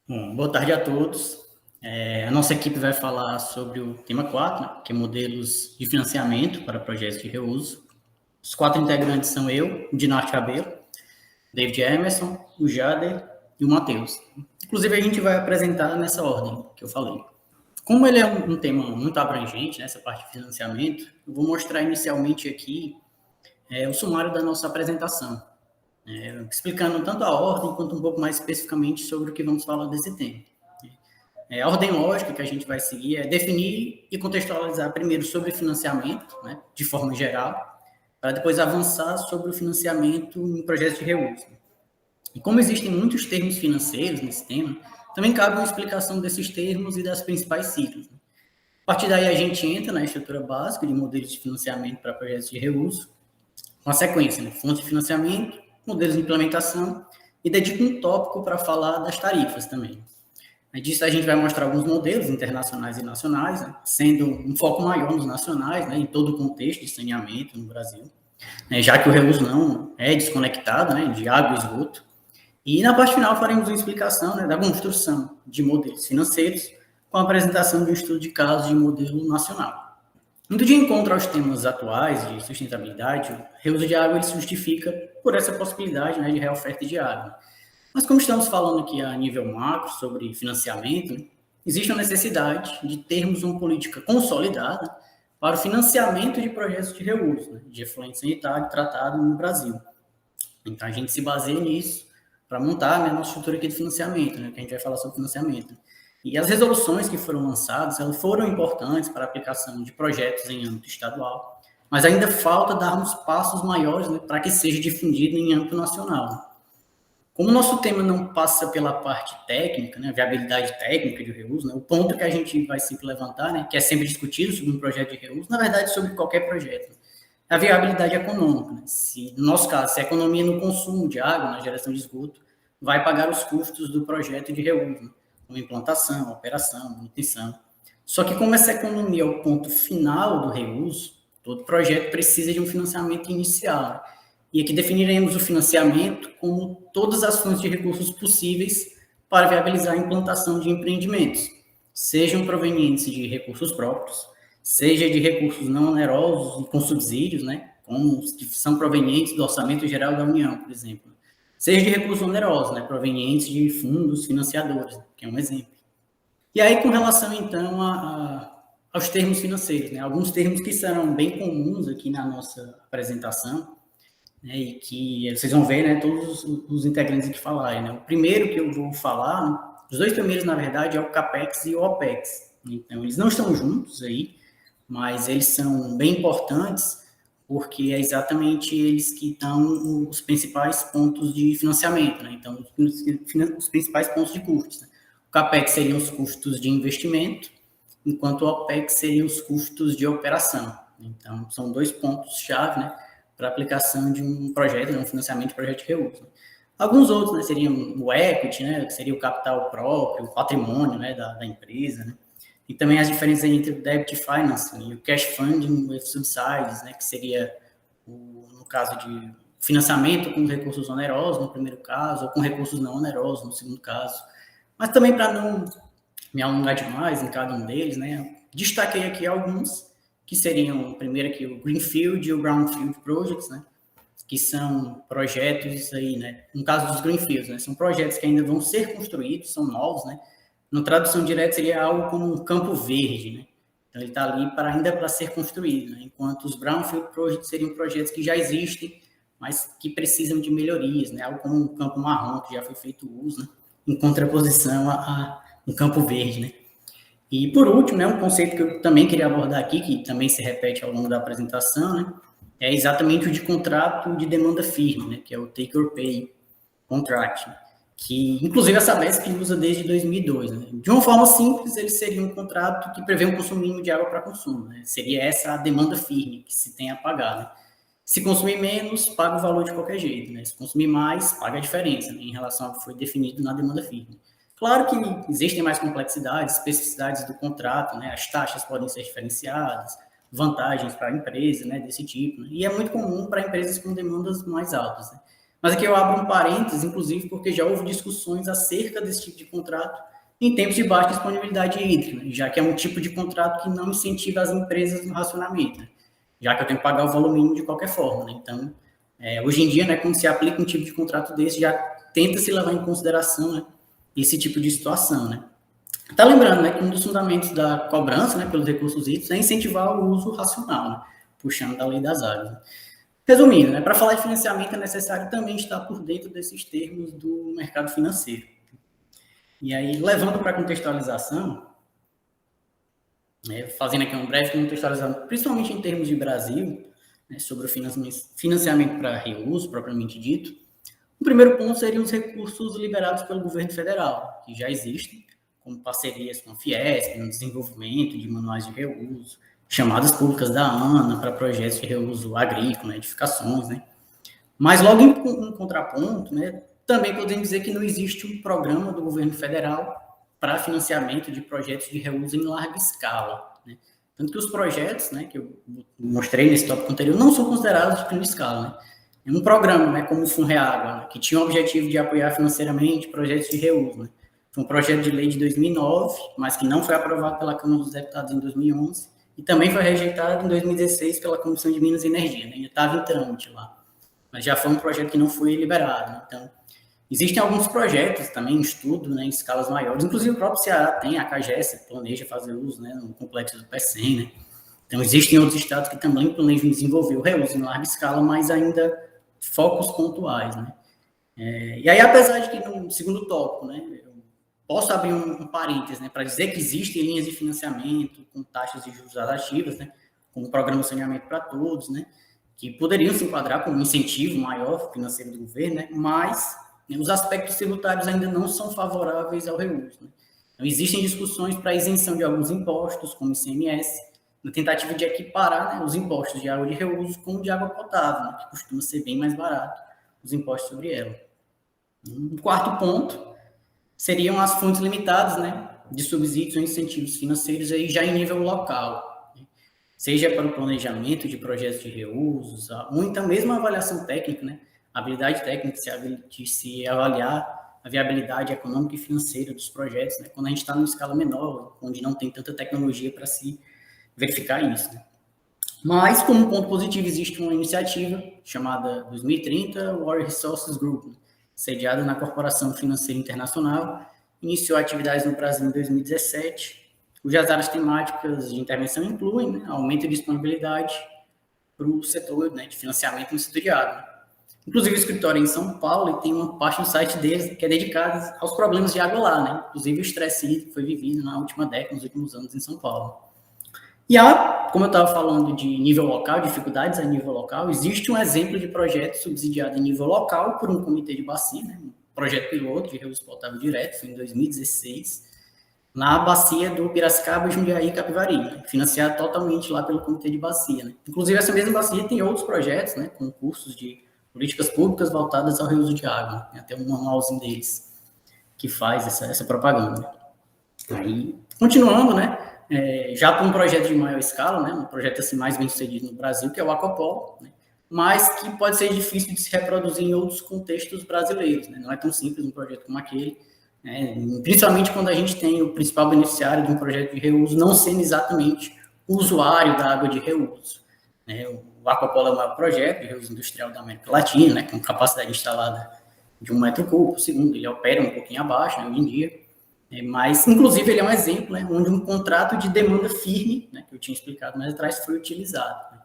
Bom, boa tarde a todos. A nossa equipe vai falar sobre o tema 4, né, que é modelos de financiamento para projetos de reuso. Os 4 integrantes são eu, o Dinarte Cabelo, David Emerson, o Jader e o Matheus. Inclusive, a gente vai apresentar nessa ordem que eu falei. Como ele é um tema muito abrangente, né, essa parte de financiamento, eu vou mostrar inicialmente aqui o sumário da nossa apresentação, explicando tanto a ordem quanto um pouco mais especificamente sobre o que vamos falar desse tema. A ordem lógica que a gente vai seguir é definir e contextualizar primeiro sobre financiamento, né, de forma geral, para depois avançar sobre o financiamento em projetos de reuso. E como existem muitos termos financeiros nesse tema, também cabe uma explicação desses termos e das principais siglas. A partir daí a gente entra na estrutura básica de modelos de financiamento para projetos de reuso, com a sequência, né, fontes de financiamento, modelos de implementação, e dedico um tópico para falar das tarifas também. Disso a gente vai mostrar alguns modelos internacionais e nacionais, né, sendo um foco maior nos nacionais, né, em todo o contexto de saneamento no Brasil, né, já que o reuso não é desconectado, né, de água e esgoto. E na parte final faremos uma explicação, né, da construção de modelos financeiros com a apresentação de um estudo de casos de modelo nacional. Indo de encontro aos temas atuais de sustentabilidade, o reuso de água ele se justifica por essa possibilidade, né, de reoferta de água. Mas como estamos falando aqui a nível macro sobre financiamento, existe uma necessidade de termos uma política consolidada para o financiamento de projetos de reuso, né, de efluente sanitário tratado no Brasil. Então a gente se baseia nisso para montar, né, a nossa estrutura aqui de financiamento, né, que a gente vai falar sobre financiamento. E as resoluções que foram lançadas, elas foram importantes para a aplicação de projetos em âmbito estadual, mas ainda falta darmos passos maiores, né, para que seja difundido em âmbito nacional. Como o nosso tema não passa pela parte técnica, né, viabilidade técnica de reuso, né, o ponto que a gente vai sempre levantar, né, que é sempre discutido sobre um projeto de reuso, na verdade, sobre qualquer projeto, é a viabilidade econômica. Né? Se, no nosso caso, se a economia no consumo de água, na geração de esgoto, vai pagar os custos do projeto de reuso, né, como implantação, operação, manutenção. Só que como essa economia é o ponto final do reuso, todo projeto precisa de um financiamento inicial, né? E aqui definiremos o financiamento como todas as fontes de recursos possíveis para viabilizar a implantação de empreendimentos, sejam provenientes de recursos próprios, seja de recursos não onerosos e com subsídios, né, como os que são provenientes do Orçamento Geral da União, por exemplo, seja de recursos onerosos, né, provenientes de fundos financiadores, que é um exemplo. E aí, com relação, então, aos termos financeiros, né, alguns termos que serão bem comuns aqui na nossa apresentação, né, e que vocês vão ver, né, todos os integrantes que falarem. Né? O primeiro que eu vou falar, os dois primeiros, na verdade, é o CAPEX e o OPEX. Então, eles não estão juntos aí, mas eles são bem importantes, porque é exatamente eles que estão os principais pontos de financiamento, né? Então, os principais pontos de custos. Né? O CAPEX seriam os custos de investimento, enquanto o OPEX seriam os custos de operação. Então, são dois pontos-chave, né, para a aplicação de um projeto, um financiamento de projeto de reuso. Alguns outros, né, seriam o equity, né, que seria o capital próprio, o patrimônio, né, da empresa, né, e também as diferenças entre o debt financing e o cash funding with subsidies, né, que seria, no caso de financiamento com recursos onerosos, no primeiro caso, ou com recursos não onerosos, no segundo caso. Mas também, para não me alongar demais em cada um deles, né, destaquei aqui alguns, que seriam, primeiro aqui, o Greenfield e o Brownfield Projects, né, que são projetos aí, né, no caso dos Greenfields, né, são projetos que ainda vão ser construídos, são novos, né, na tradução direta seria algo como um campo verde, né, então ele está ali ainda para ser construído, né, enquanto os Brownfield Projects seriam projetos que já existem, mas que precisam de melhorias, né, algo como um campo marrom que já foi feito uso, né, em contraposição a um campo verde, né. E, por último, né, um conceito que eu também queria abordar aqui, que também se repete ao longo da apresentação, né, é exatamente o de contrato de demanda firme, né, que é o Take or Pay Contract, né, que, inclusive, a Sabesp usa desde 2002. Né. De uma forma simples, ele seria um contrato que prevê um consumo mínimo de água para consumo. Né, seria essa a demanda firme que se tem a pagar. Né. Se consumir menos, paga o valor de qualquer jeito. Né. Se consumir mais, paga a diferença, né, em relação ao que foi definido na demanda firme. Claro que existem mais complexidades, especificidades do contrato, né? As taxas podem ser diferenciadas, vantagens para a empresa, né, desse tipo. Né? E é muito comum para empresas com demandas mais altas. Né? Mas aqui eu abro um parênteses, inclusive, porque já houve discussões acerca desse tipo de contrato em tempos de baixa disponibilidade hídrica, né? Já que é um tipo de contrato que não incentiva as empresas no racionamento, né? Já que eu tenho que pagar o valor mínimo de qualquer forma, né? Então, hoje em dia, né, quando se aplica um tipo de contrato desse, já tenta se levar em consideração, né, esse tipo de situação, né? Tá lembrando, né, que um dos fundamentos da cobrança, né, pelos recursos hídricos é incentivar o uso racional, né, puxando da lei das águas. Resumindo, né, para falar de financiamento é necessário também estar por dentro desses termos do mercado financeiro. E aí, levando para a contextualização, né, fazendo aqui uma breve contextualização, principalmente em termos de Brasil, né, sobre o financiamento para reuso, propriamente dito, o primeiro ponto seriam os recursos liberados pelo governo federal, que já existem, como parcerias com a Fiesp, no desenvolvimento de manuais de reuso, chamadas públicas da ANA para projetos de reuso agrícola, edificações, né? Mas logo em contraponto, né, também podemos dizer que não existe um programa do governo federal para financiamento de projetos de reuso em larga escala, né? Tanto que os projetos, né, que eu mostrei nesse tópico anterior, não são considerados de pequena escala, né? É um programa, né, como o Funreágua, né, que tinha o objetivo de apoiar financeiramente projetos de reuso, né? Foi um projeto de lei de 2009, mas que não foi aprovado pela Câmara dos Deputados em 2011, e também foi rejeitado em 2016 pela Comissão de Minas e Energia, né? Ainda estava em trâmite lá. Mas já foi um projeto que não foi liberado, né? Então, existem alguns projetos também em estudo, né, em escalas maiores, inclusive o próprio Ceará tem, a CAGES planeja fazer uso, né, no complexo do PECEM, né? Então, existem outros estados que também planejam desenvolver o reuso em larga escala, mas ainda focos pontuais, né? E aí, apesar de que no segundo tópico, né, eu posso abrir um parênteses, né, para dizer que existem linhas de financiamento com taxas de juros atrativas, né, como o programa Saneamento para Todos, né, que poderiam se enquadrar como um incentivo maior financeiro do governo, né, mas, né, os aspectos tributários ainda não são favoráveis ao reuso, né? Então, existem discussões para a isenção de alguns impostos, como o ICMS, na tentativa de equiparar, né, os impostos de água de reuso com o de água potável, né, que costuma ser bem mais barato, os impostos sobre ela. Um quarto ponto seriam as fontes limitadas, né, de subsídios ou incentivos financeiros aí já em nível local, né, seja para o planejamento de projetos de reusos, ou então mesmo a avaliação técnica, né, a habilidade técnica de se avaliar a viabilidade econômica e financeira dos projetos, né, quando a gente está numa escala menor, onde não tem tanta tecnologia para se verificar isso, né. Mas, como ponto positivo, existe uma iniciativa chamada 2030 Water Resources Group, né, sediada na Corporação Financeira Internacional, iniciou atividades no Brasil em 2017, cujas áreas temáticas de intervenção incluem, né, aumento de disponibilidade para o setor, né, de financiamento no setor de água. Inclusive, o escritório é em São Paulo e tem uma parte no site deles que é dedicada aos problemas de água lá, né? Inclusive, o estresse hídrico foi vivido na última década, nos últimos anos em São Paulo. E como eu estava falando de nível local, dificuldades a nível local, existe um exemplo de projeto subsidiado em nível local por um comitê de bacia, né, um projeto piloto de reuso potável direto, foi em 2016, na bacia do Piracicaba, Jundiaí e Capivari, né, financiado totalmente lá pelo comitê de bacia, né. Inclusive, essa mesma bacia tem outros projetos, né, concursos de políticas públicas voltadas ao reuso de água, né, até um manualzinho deles que faz essa propaganda. Aí, continuando, né, já para um projeto de maior escala, né, um projeto assim mais bem sucedido no Brasil, que é o Aquapol, né, mas que pode ser difícil de se reproduzir em outros contextos brasileiros, né, não é tão simples um projeto como aquele, né, principalmente quando a gente tem o principal beneficiário de um projeto de reuso não sendo exatamente o usuário da água de reuso, né. O Aquapol é o maior projeto de reuso industrial da América Latina, né, com capacidade instalada de 1 metro cúbico por segundo, ele opera um pouquinho abaixo, né, hoje em dia. Mas, inclusive, ele é um exemplo, né, onde um contrato de demanda firme, né, que eu tinha explicado mais atrás, foi utilizado.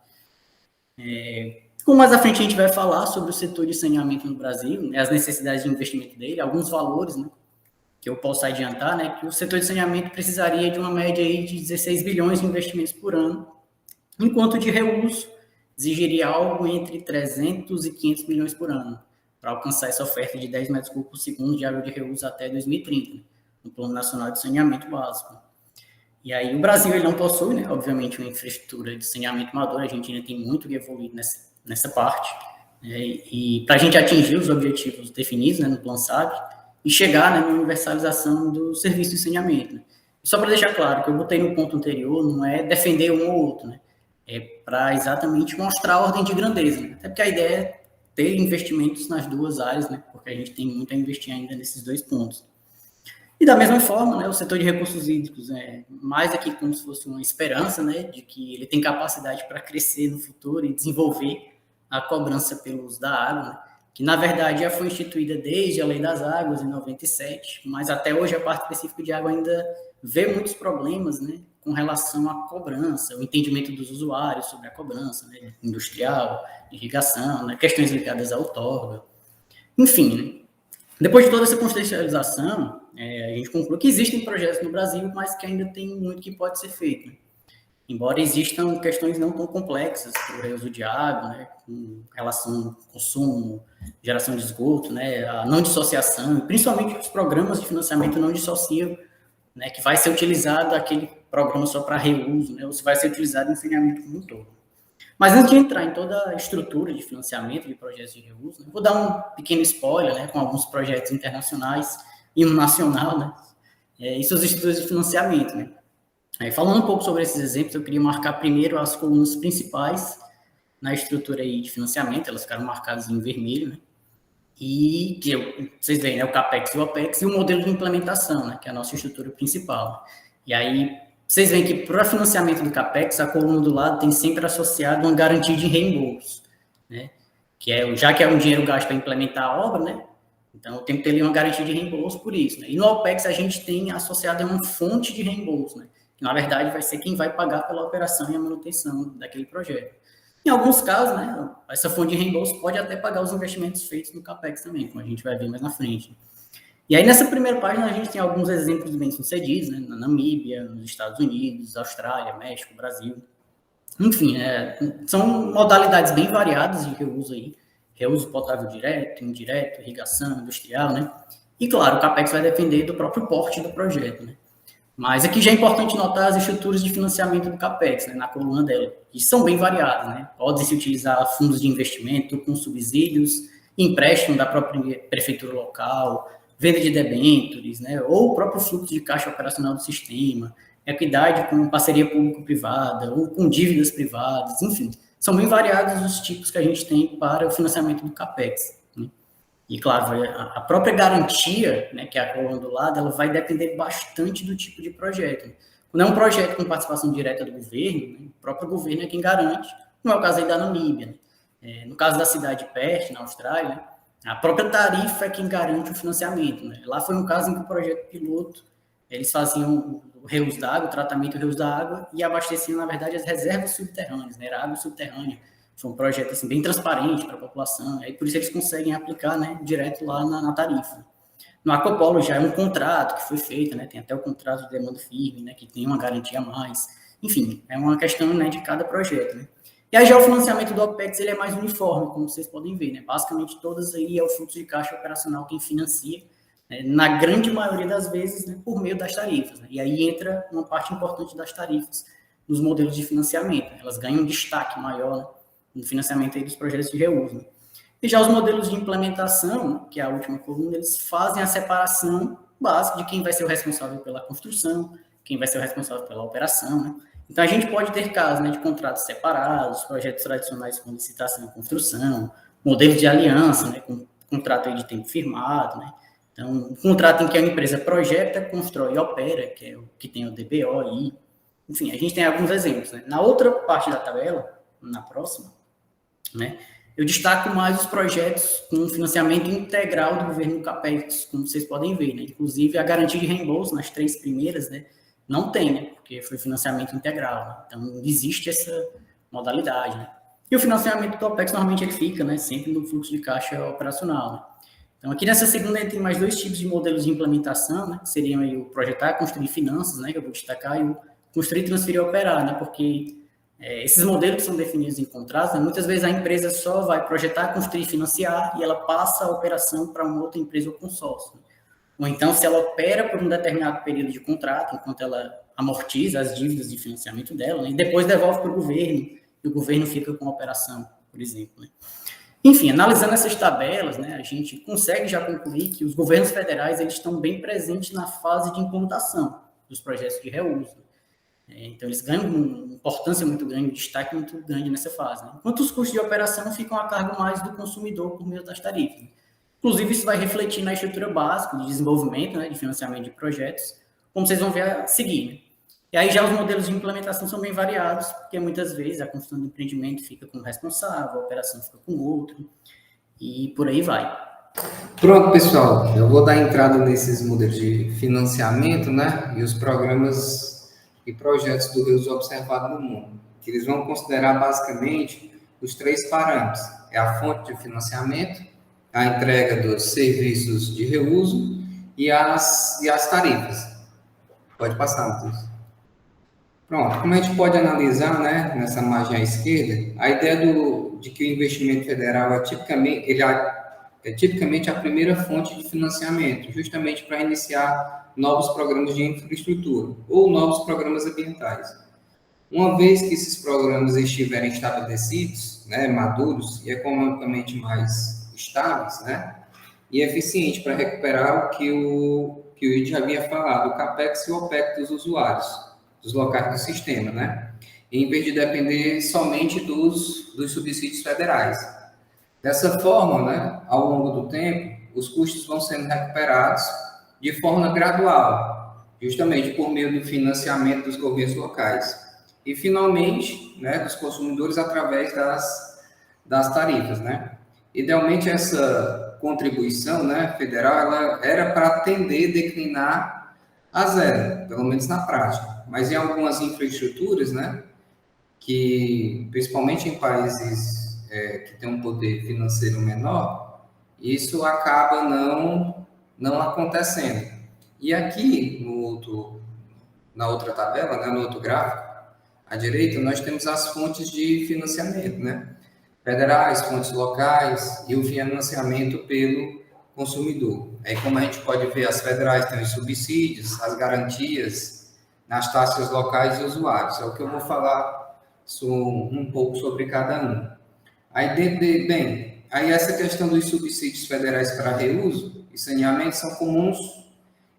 Como mais à frente a gente vai falar sobre o setor de saneamento no Brasil, né, as necessidades de investimento dele, alguns valores, né, que eu posso adiantar, né, que o setor de saneamento precisaria de uma média aí de 16 bilhões de investimentos por ano, enquanto de reuso exigiria algo entre 300 e 500 bilhões por ano, para alcançar essa oferta de 10 metros cúbicos por segundo de água de reuso até 2030. No Plano Nacional de Saneamento Básico. E aí o Brasil ele não possui, né, obviamente, uma infraestrutura de saneamento madura, a gente ainda tem muito que evoluir nessa parte, né, e para a gente atingir os objetivos definidos, né, no Plano SAB e chegar, né, na universalização do serviço de saneamento. Né. Só para deixar claro que eu botei no ponto anterior, não é defender um ou outro, né, é para exatamente mostrar a ordem de grandeza, né, até porque a ideia é ter investimentos nas duas áreas, né, porque a gente tem muito a investir ainda nesses dois pontos. E da mesma forma, né, o setor de recursos hídricos é mais aqui como se fosse uma esperança, né, de que ele tem capacidade para crescer no futuro e desenvolver a cobrança pelo uso da água, né, que na verdade já foi instituída desde a Lei das Águas em 97, mas até hoje a parte específica de água ainda vê muitos problemas, né, com relação à cobrança, o entendimento dos usuários sobre a cobrança, né, industrial, irrigação, né, questões ligadas à outorga, enfim, né. Depois de toda essa contextualização, a gente conclui que existem projetos no Brasil, mas que ainda tem muito que pode ser feito. Né? Embora existam questões não tão complexas para o reuso de água, né, com relação ao consumo, geração de esgoto, né, a não dissociação, principalmente os programas de financiamento não dissociam, né, que vai ser utilizado aquele programa só para reuso, né, ou se vai ser utilizado em saneamento como um todo. Mas antes de entrar em toda a estrutura de financiamento de projetos de reuso, né, vou dar um pequeno spoiler, né, com alguns projetos internacionais e um nacional, né, e suas estruturas de financiamento. Né. Falando um pouco sobre esses exemplos, eu queria marcar primeiro as colunas principais na estrutura aí de financiamento, elas ficaram marcadas em vermelho, né, e que vocês veem, né, o CAPEX e o OPEX, e o modelo de implementação, né, que é a nossa estrutura principal. E aí, vocês veem que para financiamento do CAPEX, a coluna do lado tem sempre associado uma garantia de reembolso, né? Já que é um dinheiro gasto para implementar a obra, né? Então, tem que ter ali uma garantia de reembolso por isso, né? E no OPEX, a gente tem associado a uma fonte de reembolso, né? Que, na verdade, vai ser quem vai pagar pela operação e a manutenção daquele projeto. Em alguns casos, né, essa fonte de reembolso pode até pagar os investimentos feitos no CAPEX também, como a gente vai ver mais na frente. E aí, nessa primeira página, a gente tem alguns exemplos bem-sucedidos, né? Na Namíbia, nos Estados Unidos, Austrália, México, Brasil. Enfim, são modalidades bem variadas de reuso aí. Reuso potável direto, indireto, irrigação, industrial, né? E, claro, o CAPEX vai depender do próprio porte do projeto, né? Mas aqui já é importante notar as estruturas de financiamento do CAPEX, né, na coluna dela, que são bem variadas, né? Pode-se utilizar fundos de investimento com subsídios, empréstimo da própria prefeitura local, venda de debêntures, né, ou o próprio fluxo de caixa operacional do sistema, equidade com parceria público-privada, ou com dívidas privadas, enfim, são bem variados os tipos que a gente tem para o financiamento do CAPEX. Né? E, claro, a própria garantia, né, que é a coluna do lado, ela vai depender bastante do tipo de projeto. Quando é um projeto com participação direta do governo, né, o próprio governo é quem garante, não é o caso aí da Namíbia. Né? No caso da cidade de Perth, na Austrália, a própria tarifa é quem garante o financiamento. Né? Lá foi um caso em que o projeto piloto, eles faziam o reuso da água, o tratamento e o reuso da água, e abasteciam, na verdade, as reservas subterrâneas, né? Era água subterrânea. Foi um projeto assim, bem transparente para a população, aí por isso eles conseguem aplicar, né, direto lá na tarifa. No Acopolo já é um contrato que foi feito, né, tem até o contrato de demanda firme, né, que tem uma garantia a mais. Enfim, é uma questão, né, de cada projeto. Né. E aí já o financiamento do OPEX ele é mais uniforme, como vocês podem ver. Né. Basicamente, todas aí é o fluxo de caixa operacional quem financia, né, na grande maioria das vezes, né, por meio das tarifas. Né. E aí entra uma parte importante das tarifas nos modelos de financiamento. Elas ganham um destaque maior, né, no financiamento aí dos projetos de reuso. Né. E já os modelos de implementação, que é a última coluna, eles fazem a separação básica de quem vai ser o responsável pela construção, quem vai ser o responsável pela operação. Né. Então, a gente pode ter casos, né, de contratos separados, projetos tradicionais com licitação e construção, modelos de aliança, né, com contrato aí de tempo firmado. Né. Então, um contrato em que a empresa projeta, constrói e opera, que é o que tem o DBO aí. Enfim, a gente tem alguns exemplos. Né. Na outra parte da tabela, na próxima, né, eu destaco mais os projetos com financiamento integral do governo CAPEX, como vocês podem ver. Né? Inclusive, a garantia de reembolso nas 3 primeiras, né, não tem, né, porque foi financiamento integral. Né? Então, existe essa modalidade. Né? E o financiamento do OPEX, normalmente, ele fica, né, sempre no fluxo de caixa operacional. Né? Então, aqui nessa segunda, tem mais 2 tipos de modelos de implementação, né, que seriam aí o projetar, construir finanças, né, que eu vou destacar, e o construir, transferir e operar, né, porque esses modelos que são definidos em contratos, né, muitas vezes a empresa só vai projetar, construir, financiar e ela passa a operação para uma outra empresa ou consórcio. Né? Ou então, se ela opera por um determinado período de contrato, enquanto ela amortiza as dívidas de financiamento dela, né, e depois devolve para o governo, e o governo fica com a operação, por exemplo. Né? Enfim, analisando essas tabelas, né, a gente consegue já concluir que os governos federais eles estão bem presentes na fase de implantação dos projetos de reuso. Então, eles ganham um importância muito grande, um destaque muito grande nessa fase. Né? Enquanto os custos de operação ficam a cargo mais do consumidor por meio das tarifas. Inclusive, isso vai refletir na estrutura básica de desenvolvimento, né, de financiamento de projetos, como vocês vão ver a seguir. Né? E aí já os modelos de implementação são bem variados, porque muitas vezes a construção do empreendimento fica com um responsável, a operação fica com outro, e por aí vai. Pronto, pessoal, eu vou dar entrada nesses modelos de financiamento, né, e os programas e projetos do reuso observado no mundo, que eles vão considerar basicamente os 3 parâmetros: é a fonte de financiamento, a entrega dos serviços de reuso e as tarifas. Pode passar, Matheus. Pronto, como a gente pode analisar, né, nessa margem à esquerda, a ideia de que o investimento federal é tipicamente a primeira fonte de financiamento, justamente para iniciar novos programas de infraestrutura ou novos programas ambientais. Uma vez que esses programas estiverem estabelecidos, né, maduros e economicamente mais estáveis, né, e eficientes para recuperar o que o Ide já havia falado, o CAPEX e o OPEX dos usuários, dos locais do sistema, né, em vez de depender somente dos subsídios federais. Dessa forma, né, ao longo do tempo, os custos vão sendo recuperados de forma gradual, justamente por meio do financiamento dos governos locais. E, finalmente, né, dos consumidores através das tarifas. Né? Idealmente, essa contribuição, né, federal ela era para tender a declinar a zero, pelo menos na prática. Mas em algumas infraestruturas, né, que, principalmente em países que tem um poder financeiro menor, isso acaba não acontecendo. E aqui, na outra tabela, né, no outro gráfico, à direita, nós temos as fontes de financiamento, né? Federais, fontes locais e o financiamento pelo consumidor. Aí, como a gente pode ver, as federais têm os subsídios, as garantias, nas taxas locais e usuários. É o que eu vou falar um pouco sobre cada um. Aí essa questão dos subsídios federais para reuso e saneamento são comuns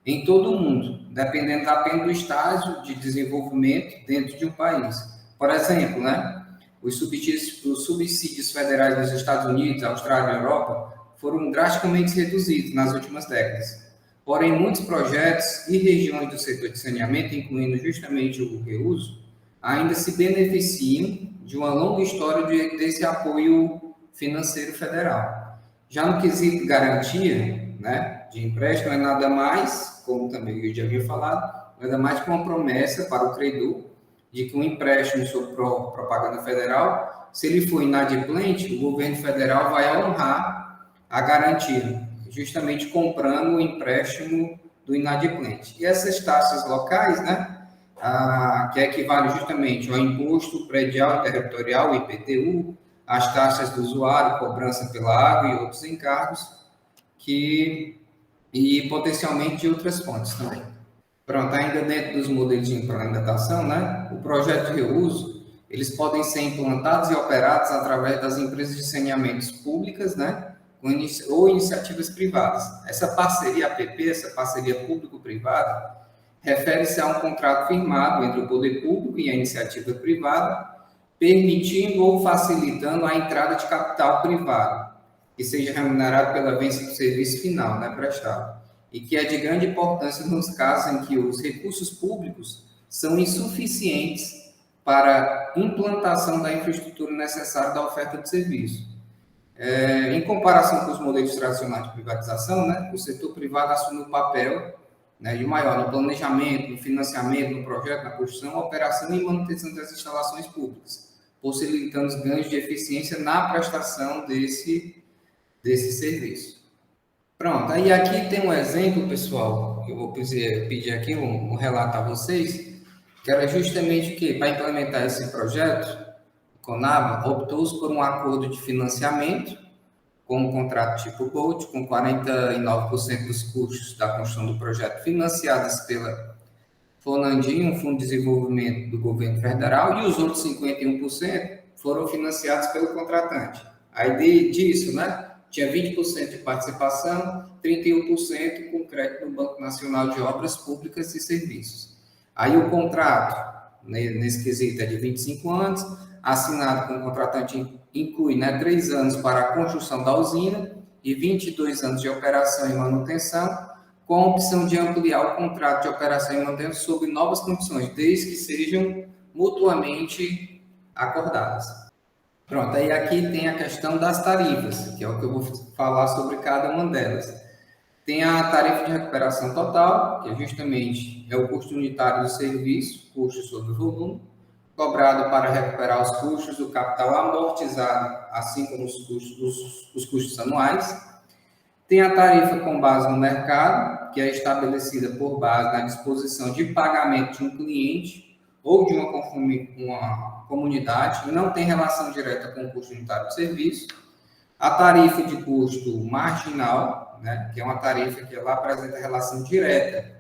em todo o mundo, dependendo apenas do estágio de desenvolvimento dentro de um país. Por exemplo, né, os subsídios federais dos Estados Unidos, Austrália e Europa foram drasticamente reduzidos nas últimas décadas. Porém, muitos projetos e regiões do setor de saneamento, incluindo justamente o reuso, ainda se beneficiam de uma longa história desse apoio financeiro federal. Já no quesito garantia, né, de empréstimo, é nada mais, como também eu já havia falado, nada mais que uma promessa para o credor de que um empréstimo sob propaganda federal, se ele for inadimplente, o governo federal vai honrar a garantia, justamente comprando o empréstimo do inadimplente. E essas taxas locais, né, que equivale justamente ao imposto predial territorial, IPTU, as taxas do usuário, cobrança pela água e outros encargos, e potencialmente de outras fontes também. Pronto, ainda dentro dos modelos de implementação, né, o projeto de reuso, eles podem ser implantados e operados através das empresas de saneamentos públicas, né, ou iniciativas privadas. Essa parceria APP, essa parceria público-privada, refere-se a um contrato firmado entre o poder público e a iniciativa privada, permitindo ou facilitando a entrada de capital privado, que seja remunerado pela venda do serviço final, né, prestado, e que é de grande importância nos casos em que os recursos públicos são insuficientes para a implantação da infraestrutura necessária da oferta de serviço. Em comparação com os modelos tradicionais de privatização, né, o setor privado assume o papel, né, de maior no planejamento, no financiamento, no projeto, na construção, operação e manutenção das instalações públicas, possibilitando os ganhos de eficiência na prestação desse serviço. Pronto, aí aqui tem um exemplo, pessoal, que eu vou pedir aqui um relato a vocês, que era justamente o que, para implementar esse projeto, a Conab optou por um acordo de financiamento, com um contrato tipo BOT, com 49% dos custos da construção do projeto financiados pela Fonandim, um fundo de desenvolvimento do governo federal, e os outros 51% foram financiados pelo contratante. A ideia disso, né, tinha 20% de participação, 31% com crédito no Banco Nacional de Obras Públicas e Serviços. Aí o contrato, nesse quesito é de 25 anos, assinado com o contratante inclui, né, 3 anos para a construção da usina e 22 anos de operação e manutenção, com a opção de ampliar o contrato de operação e manutenção sob novas condições, desde que sejam mutuamente acordadas. Pronto, aí aqui tem a questão das tarifas, que é o que eu vou falar sobre cada uma delas. Tem a tarifa de recuperação total, que justamente é o custo unitário do serviço, custo sobre volume, cobrado para recuperar os custos do capital amortizado, assim como os custos anuais. Tem a tarifa com base no mercado, que é estabelecida por base na disposição de pagamento de um cliente ou de uma comunidade e não tem relação direta com o custo unitário do serviço. A tarifa de custo marginal, né, que é uma tarifa que ela apresenta relação direta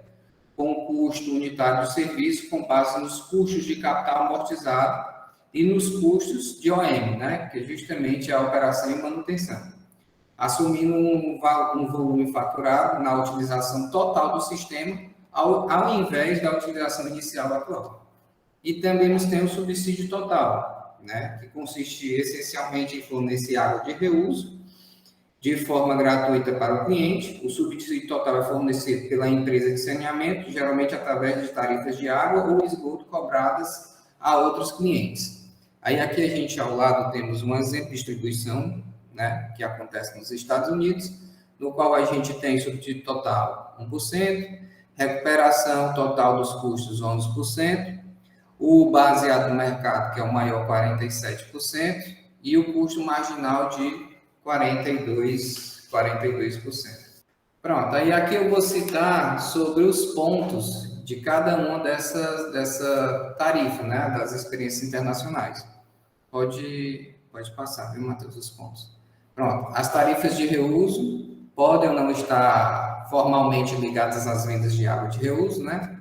com o custo unitário do serviço com base nos custos de capital amortizado e nos custos de OM, né, que é justamente a operação e manutenção, assumindo um volume faturado na utilização total do sistema, ao invés da utilização inicial atual. E também nós temos o subsídio total, né, que consiste essencialmente em fornecer água de reuso de forma gratuita para o cliente. O subsídio total é fornecido pela empresa de saneamento, geralmente através de tarifas de água ou esgoto cobradas a outros clientes. Aí aqui a gente ao lado temos um exemplo de distribuição, né, que acontece nos Estados Unidos, no qual a gente tem subsídio total 1%, recuperação total dos custos 11%, o baseado no mercado, que é o maior, 47%, e o custo marginal de 42%. Pronto, aí aqui eu vou citar sobre os pontos de cada uma dessa tarifa, né, das experiências internacionais. Pode passar, viu, Matheus, os pontos. Pronto, as tarifas de reuso podem ou não estar formalmente ligadas às vendas de água de reuso, né?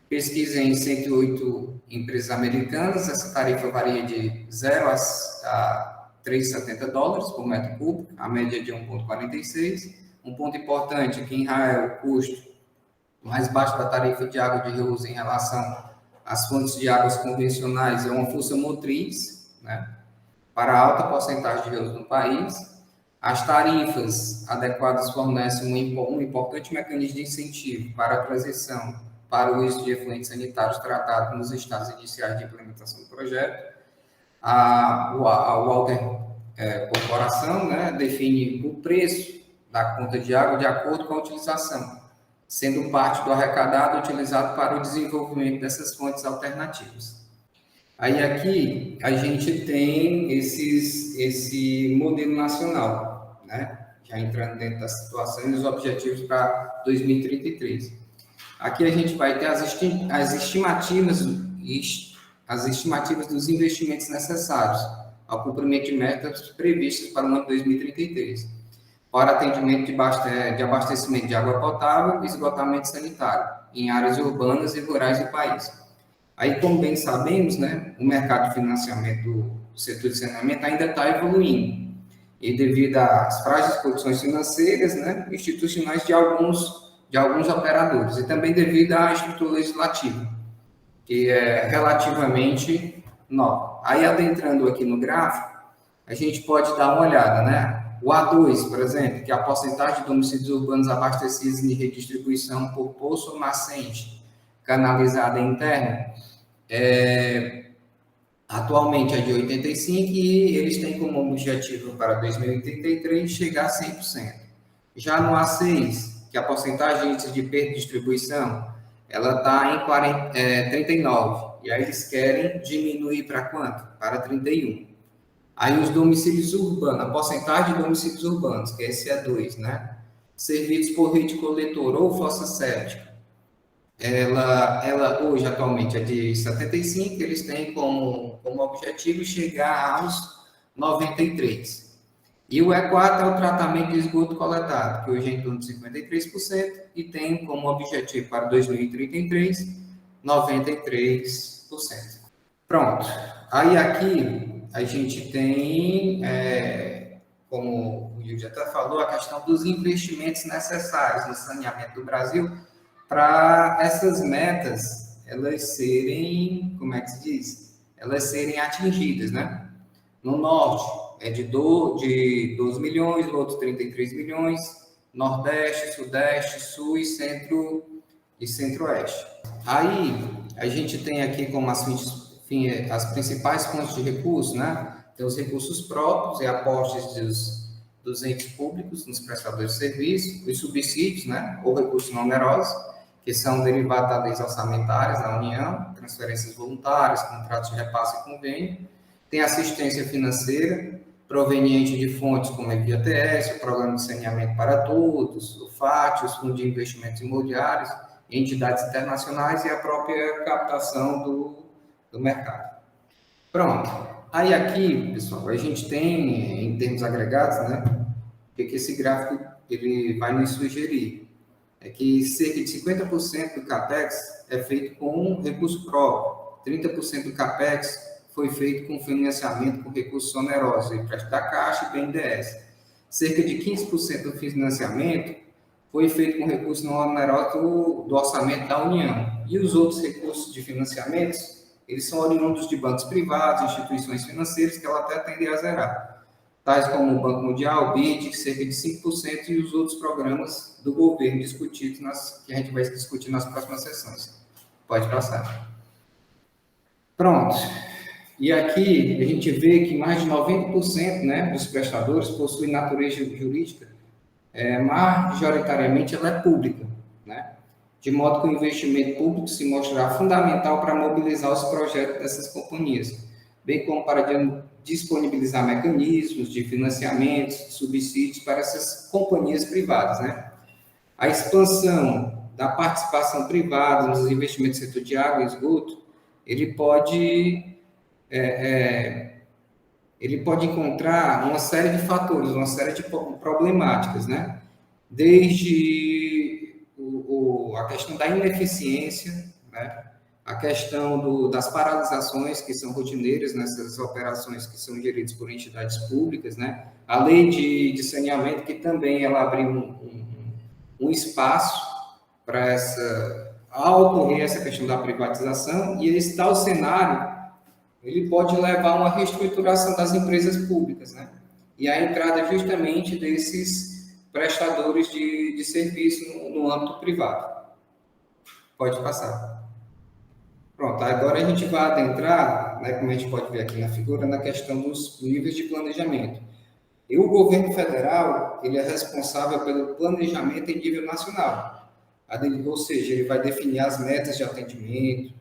Pesquisei em 108 empresas americanas, essa tarifa varia de 0 a 3,70 dólares por metro cúbico, a média de 1,46. Um ponto importante é que em Israel o custo mais baixo da tarifa de água de reuso em relação às fontes de águas convencionais é uma força motriz, né, para a alta porcentagem de reuso no país. As tarifas adequadas fornecem um importante mecanismo de incentivo para a transição para o uso de efluentes sanitários tratados nos estágios iniciais de implementação do projeto. A Walter Corporação, né, define o preço da conta de água de acordo com a utilização, sendo parte do arrecadado utilizado para o desenvolvimento dessas fontes alternativas. Aí aqui a gente tem esse modelo nacional, né, já entrando dentro da situação e os objetivos para 2033. Aqui a gente vai ter as estimativas dos investimentos necessários ao cumprimento de metas previstas para o ano 2033, para atendimento de abastecimento de água potável e esgotamento sanitário em áreas urbanas e rurais do país. Aí, como bem sabemos, né, o mercado de financiamento do setor de saneamento ainda está evoluindo, e devido às frágeis condições financeiras, né, institucionais de alguns operadores, e também devido à estrutura legislativa, que é relativamente nova. Aí, adentrando aqui no gráfico, a gente pode dar uma olhada, né? O A2, por exemplo, que é a porcentagem de domicílios urbanos abastecidos em redistribuição por poço ou nascente canalizada interna, atualmente é de 85% e eles têm como objetivo para 2033 chegar a 100%. Já no A6, que a porcentagem de perda de distribuição, ela está em 39%, e aí eles querem diminuir para quanto? Para 31%. Aí os domicílios urbanos, a porcentagem de domicílios urbanos, que esse é 2, né? Servidos por rede coletor ou fossa séptica, ela hoje atualmente é de 75%, eles têm como objetivo chegar aos 93%. E o E4 é o tratamento de esgoto coletado, que hoje é em torno de 53%, e tem como objetivo para 2033, 93%. Pronto. Aí aqui a gente tem, como o Gil já até falou, a questão dos investimentos necessários no saneamento do Brasil para essas metas elas serem, como é que se diz? Elas serem atingidas, né? No norte é de 12 milhões, no outro 33 milhões, nordeste, sudeste, sul e centro-oeste. Aí a gente tem aqui como as principais fontes de recursos, né? Tem os recursos próprios e aportes dos entes públicos nos prestadores de serviço, os subsídios, né? Ou recursos não onerosos, que são derivados das leis orçamentárias da União, transferências voluntárias, contratos de repasse e convênio. Tem assistência financeira, proveniente de fontes como a FGTS, o Programa de Saneamento para Todos, o FAT, os Fundos de Investimentos Imobiliários, entidades internacionais e a própria captação do mercado. Pronto. Aí aqui, pessoal, a gente tem, em termos agregados, né, o que esse gráfico ele vai nos sugerir? É que cerca de 50% do CAPEX é feito com recurso próprio, 30% do CAPEX foi feito com financiamento com recursos onerosos, empréstimo da Caixa e BNDES. Cerca de 15% do financiamento foi feito com recursos não onerosos do orçamento da União. E os outros recursos de financiamentos, eles são oriundos de bancos privados, instituições financeiras, que ela até tendem a zerar. Tais como o Banco Mundial, o BID, cerca de 5%, e os outros programas do governo discutidos, que a gente vai discutir nas próximas sessões. Pode passar. Pronto. E aqui a gente vê que mais de 90%, né, dos prestadores possuem natureza jurídica, majoritariamente ela é pública, né? De modo que o investimento público se mostrará fundamental para mobilizar os projetos dessas companhias, bem como para disponibilizar mecanismos de financiamentos, subsídios para essas companhias privadas, né? A expansão da participação privada nos investimentos no setor de água e esgoto, ele pode encontrar uma série de fatores, uma série de problemáticas, né? Desde a questão da ineficiência, né? A questão das paralisações que são rotineiras nessas operações que são geridas por entidades públicas, né? A lei de saneamento, que também ela abriu um espaço para ao ocorrer essa questão da privatização, e esse tal cenário ele pode levar a uma reestruturação das empresas públicas, né? E a entrada justamente desses prestadores de serviço no âmbito privado. Pode passar. Pronto, agora a gente vai adentrar, né, como a gente pode ver aqui na figura, na questão dos níveis de planejamento. E o governo federal, ele é responsável pelo planejamento em nível nacional. Ou seja, ele vai definir as metas de atendimento,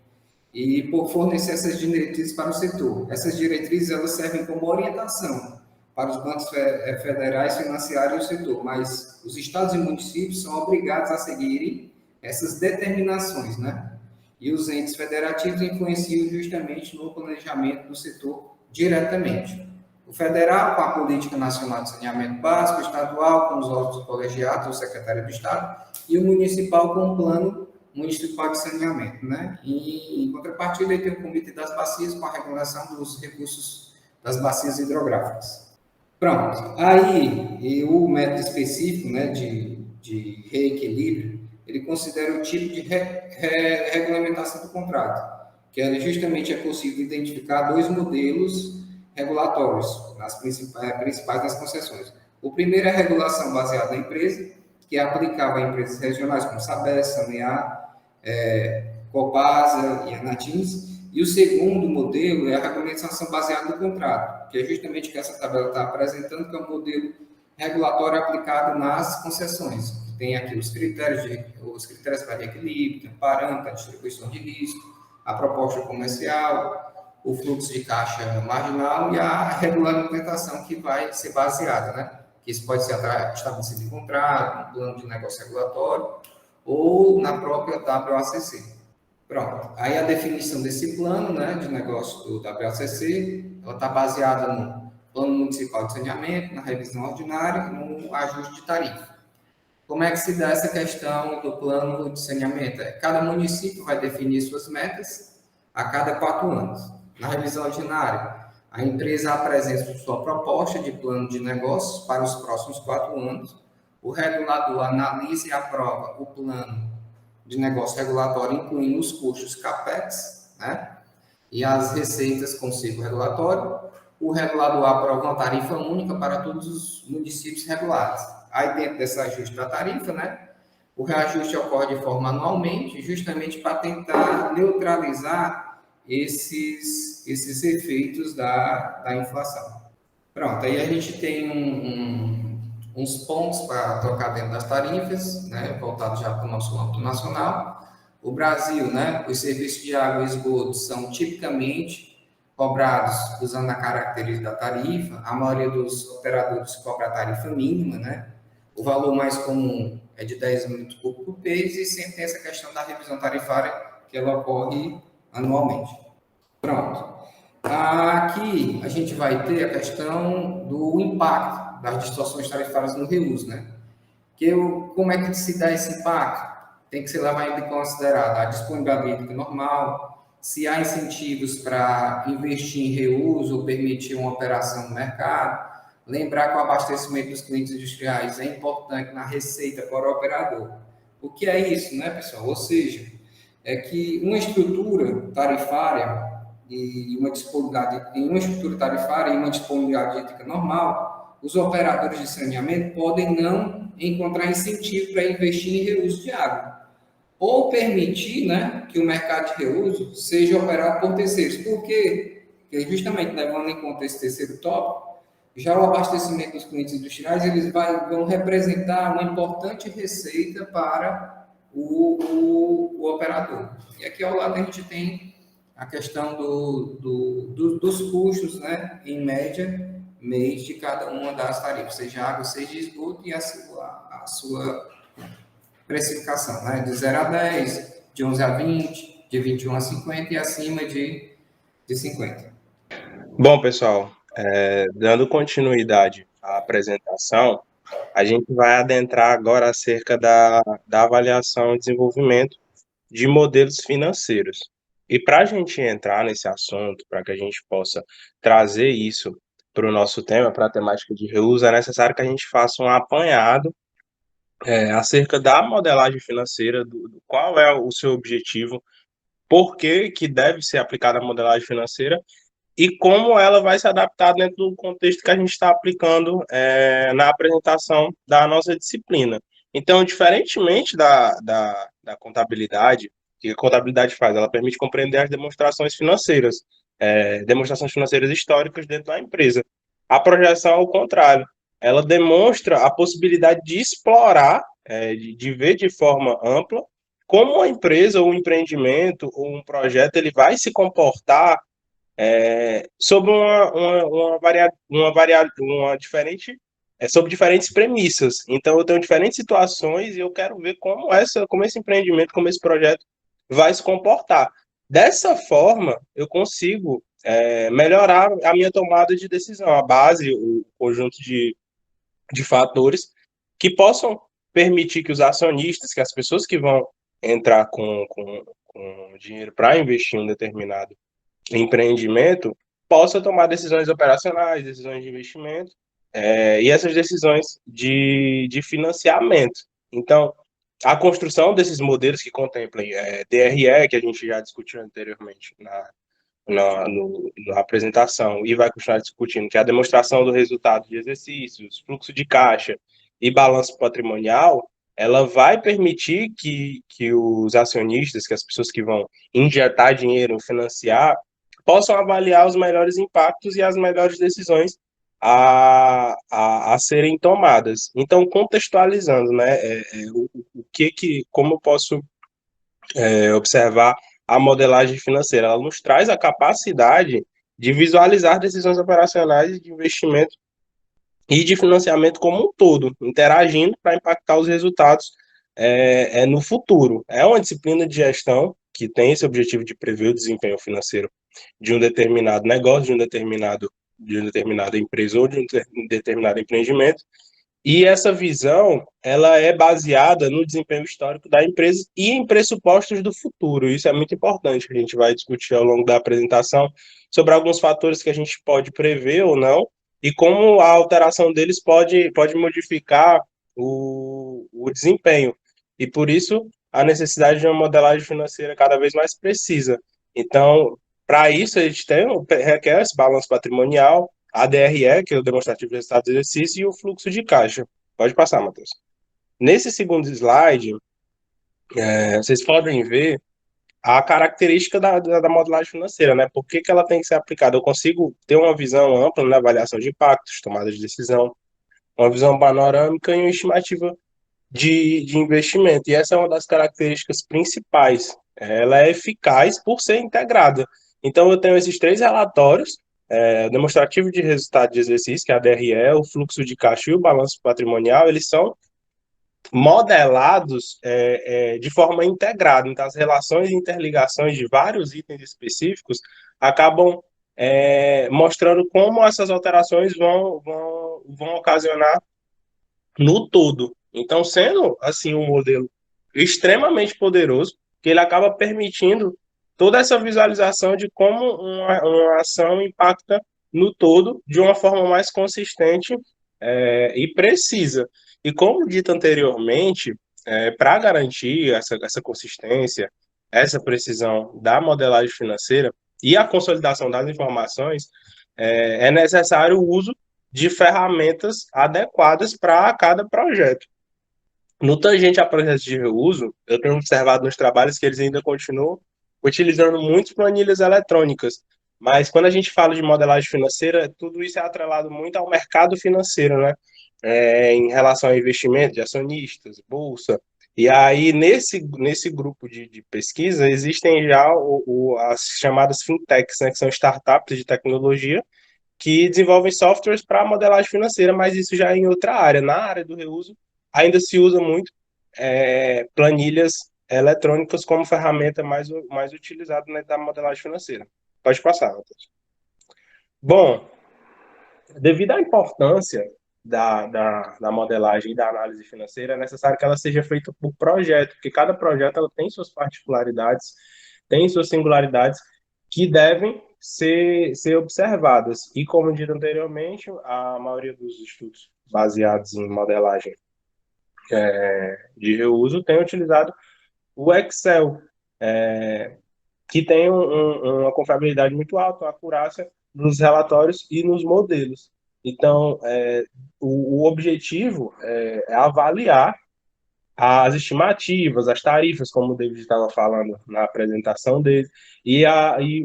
e por fornecer essas diretrizes para o setor. Essas diretrizes elas servem como orientação para os bancos federais financiarem o setor, mas os estados e municípios são obrigados a seguirem essas determinações, né? E os entes federativos influenciam justamente no planejamento do setor diretamente. O federal, com a Política Nacional de Saneamento Básico, o estadual, com os órgãos colegiados, o secretário do Estado, e o municipal, com o Plano Municipal de Saneamento, né? E, em contrapartida, tem o Comitê das Bacias, com a regulação dos recursos das bacias hidrográficas. Pronto. Aí, e o método específico, né, de reequilíbrio, ele considera o tipo de regulamentação do contrato, que justamente é possível identificar dois modelos regulatórios, principais das concessões. O primeiro é a regulação baseada na empresa, que é aplicável a empresas regionais como Sabesp, Sanear, Copasa e Anatins. E o segundo modelo é a regulamentação baseada no contrato, que é justamente o que essa tabela está apresentando, que é um modelo regulatório aplicado nas concessões. Tem aqui os critérios para equilíbrio, parâmetro, a distribuição de risco, a proposta comercial, o fluxo de caixa marginal e a regulamentação que vai ser baseada, né? Que isso pode ser estabelecido em contrato, no plano de negócio regulatório ou na própria WACC. Pronto. Aí a definição desse plano, né, de negócio do WACC, ela está baseada no Plano Municipal de Saneamento, na revisão ordinária e no ajuste de tarifa. Como é que se dá essa questão do plano de saneamento? Cada município vai definir suas metas a cada 4 anos. Na revisão ordinária, a empresa apresenta sua proposta de plano de negócios para os próximos 4 anos. O regulador analisa e aprova o plano de negócio regulatório, incluindo os custos CAPEX, né? E as receitas com ciclo regulatório. O regulador aprova uma tarifa única para todos os municípios regulados. Aí, dentro desse ajuste da tarifa, né? O reajuste ocorre de forma anualmente, justamente para tentar neutralizar esses efeitos da inflação. Pronto, aí a gente tem uns pontos para trocar dentro das tarifas, né, voltado já para o nosso âmbito nacional. O Brasil, né, os serviços de água e esgoto são tipicamente cobrados usando a característica da tarifa. A maioria dos operadores cobra a tarifa mínima, né? O valor mais comum é de 10 minutos por mês e sempre tem essa questão da revisão tarifária, que ela ocorre anualmente. Pronto. Aqui a gente vai ter a questão do impacto das distorções tarifárias no reuso, né? Como é que se dá esse impacto? Tem que ser levado em consideração a disponibilidade normal, se há incentivos para investir em reuso ou permitir uma operação no mercado. Lembrar que o abastecimento dos clientes industriais é importante na receita para o operador. O que é isso, né, pessoal? Ou seja, é que uma estrutura tarifária e uma disponibilidade hídrica normal, os operadores de saneamento podem não encontrar incentivo para investir em reuso de água ou permitir, né, que o mercado de reuso seja operado por terceiros. Por quê? Porque justamente levando em conta esse terceiro tópico, já o abastecimento dos clientes industriais eles vão representar uma importante receita para o operador. E aqui ao lado a gente tem a questão dos custos, né, em média, mês de cada uma das tarifas, seja água, seja esgoto, e a sua precificação, né, de 0 a 10, de 11 a 20, de 21 a 50 e acima de 50. Bom, pessoal, dando continuidade à apresentação, a gente vai adentrar agora acerca da avaliação e desenvolvimento de modelos financeiros. E para a gente entrar nesse assunto, para que a gente possa trazer isso para o nosso tema, para a temática de reuso, é necessário que a gente faça um apanhado acerca da modelagem financeira, do qual é o seu objetivo, por que deve ser aplicada a modelagem financeira e como ela vai se adaptar dentro do contexto que a gente está aplicando na apresentação da nossa disciplina. Então, diferentemente da contabilidade, o que a contabilidade faz? Ela permite compreender as demonstrações financeiras históricas dentro da empresa. A projeção, ao contrário, ela demonstra a possibilidade de explorar, de ver de forma ampla, como a empresa, ou um empreendimento, ou um projeto, ele vai se comportar sobre sobre diferentes premissas. Então, eu tenho diferentes situações e eu quero ver como esse empreendimento, como esse projeto vai se comportar. Dessa forma, eu consigo melhorar a minha tomada de decisão, a base, o conjunto de fatores que possam permitir que os acionistas, que as pessoas que vão entrar com dinheiro para investir em um determinado empreendimento, possa tomar decisões operacionais, decisões de investimento, e essas decisões de financiamento. Então, a construção desses modelos que contemplam DRE, que a gente já discutiu anteriormente na apresentação, e vai continuar discutindo, que é a demonstração do resultado de exercícios, fluxo de caixa e balanço patrimonial, ela vai permitir que os acionistas, que as pessoas que vão injetar dinheiro, financiar, possam avaliar os melhores impactos e as melhores decisões a serem tomadas. Então, contextualizando, né, como eu posso observar a modelagem financeira? Ela nos traz a capacidade de visualizar decisões operacionais de investimento e de financiamento como um todo, interagindo para impactar os resultados no futuro. É uma disciplina de gestão que tem esse objetivo de prever o desempenho financeiro de um determinado negócio, de uma determinada empresa ou de um determinado empreendimento. E essa visão, ela é baseada no desempenho histórico da empresa e em pressupostos do futuro. Isso é muito importante, a gente vai discutir ao longo da apresentação sobre alguns fatores que a gente pode prever ou não, e como a alteração deles pode modificar o desempenho. E por isso, a necessidade de uma modelagem financeira cada vez mais precisa. Então, para isso, a gente requer esse balanço patrimonial, a DRE, que é o demonstrativo de resultados do exercício, e o fluxo de caixa. Pode passar, Matheus. Nesse segundo slide, vocês podem ver a característica da modelagem financeira, né? Por que ela tem que ser aplicada? Eu consigo ter uma visão ampla na avaliação de impactos, tomada de decisão, uma visão panorâmica e uma estimativa de investimento. E essa é uma das características principais. Ela é eficaz por ser integrada. Então, eu tenho esses 3 relatórios, o demonstrativo de resultado de exercício, que é a DRE, o fluxo de caixa e o balanço patrimonial, eles são modelados de forma integrada. Então, as relações e interligações de vários itens específicos acabam mostrando como essas alterações vão ocasionar no todo. Então, sendo assim um modelo extremamente poderoso, que ele acaba permitindo toda essa visualização de como uma ação impacta no todo de uma forma mais consistente e precisa. E como dito anteriormente, para garantir essa consistência, essa precisão da modelagem financeira e a consolidação das informações, é necessário o uso de ferramentas adequadas para cada projeto. No tangente a projetos de reuso, eu tenho observado nos trabalhos que eles ainda continuam utilizando muitas planilhas eletrônicas, mas quando a gente fala de modelagem financeira, tudo isso é atrelado muito ao mercado financeiro, né? Em relação ao investimento de acionistas, bolsa. E aí, nesse grupo de pesquisa, existem já as chamadas fintechs, né, que são startups de tecnologia, que desenvolvem softwares para modelagem financeira, mas isso já é em outra área. Na área do reuso, ainda se usa muito planilhas eletrônicas como ferramenta mais utilizada, né, da modelagem financeira. Pode passar, Matheus. Bom, devido à importância da modelagem e da análise financeira, é necessário que ela seja feita por projeto, porque cada projeto ela tem suas particularidades, tem suas singularidades que devem ser observadas. E, como dito anteriormente, a maioria dos estudos baseados em modelagem de reuso tem utilizado o Excel, que tem uma confiabilidade muito alta, uma acurácia nos relatórios e nos modelos. Então, o objetivo é avaliar as estimativas, as tarifas, como o David estava falando na apresentação dele, e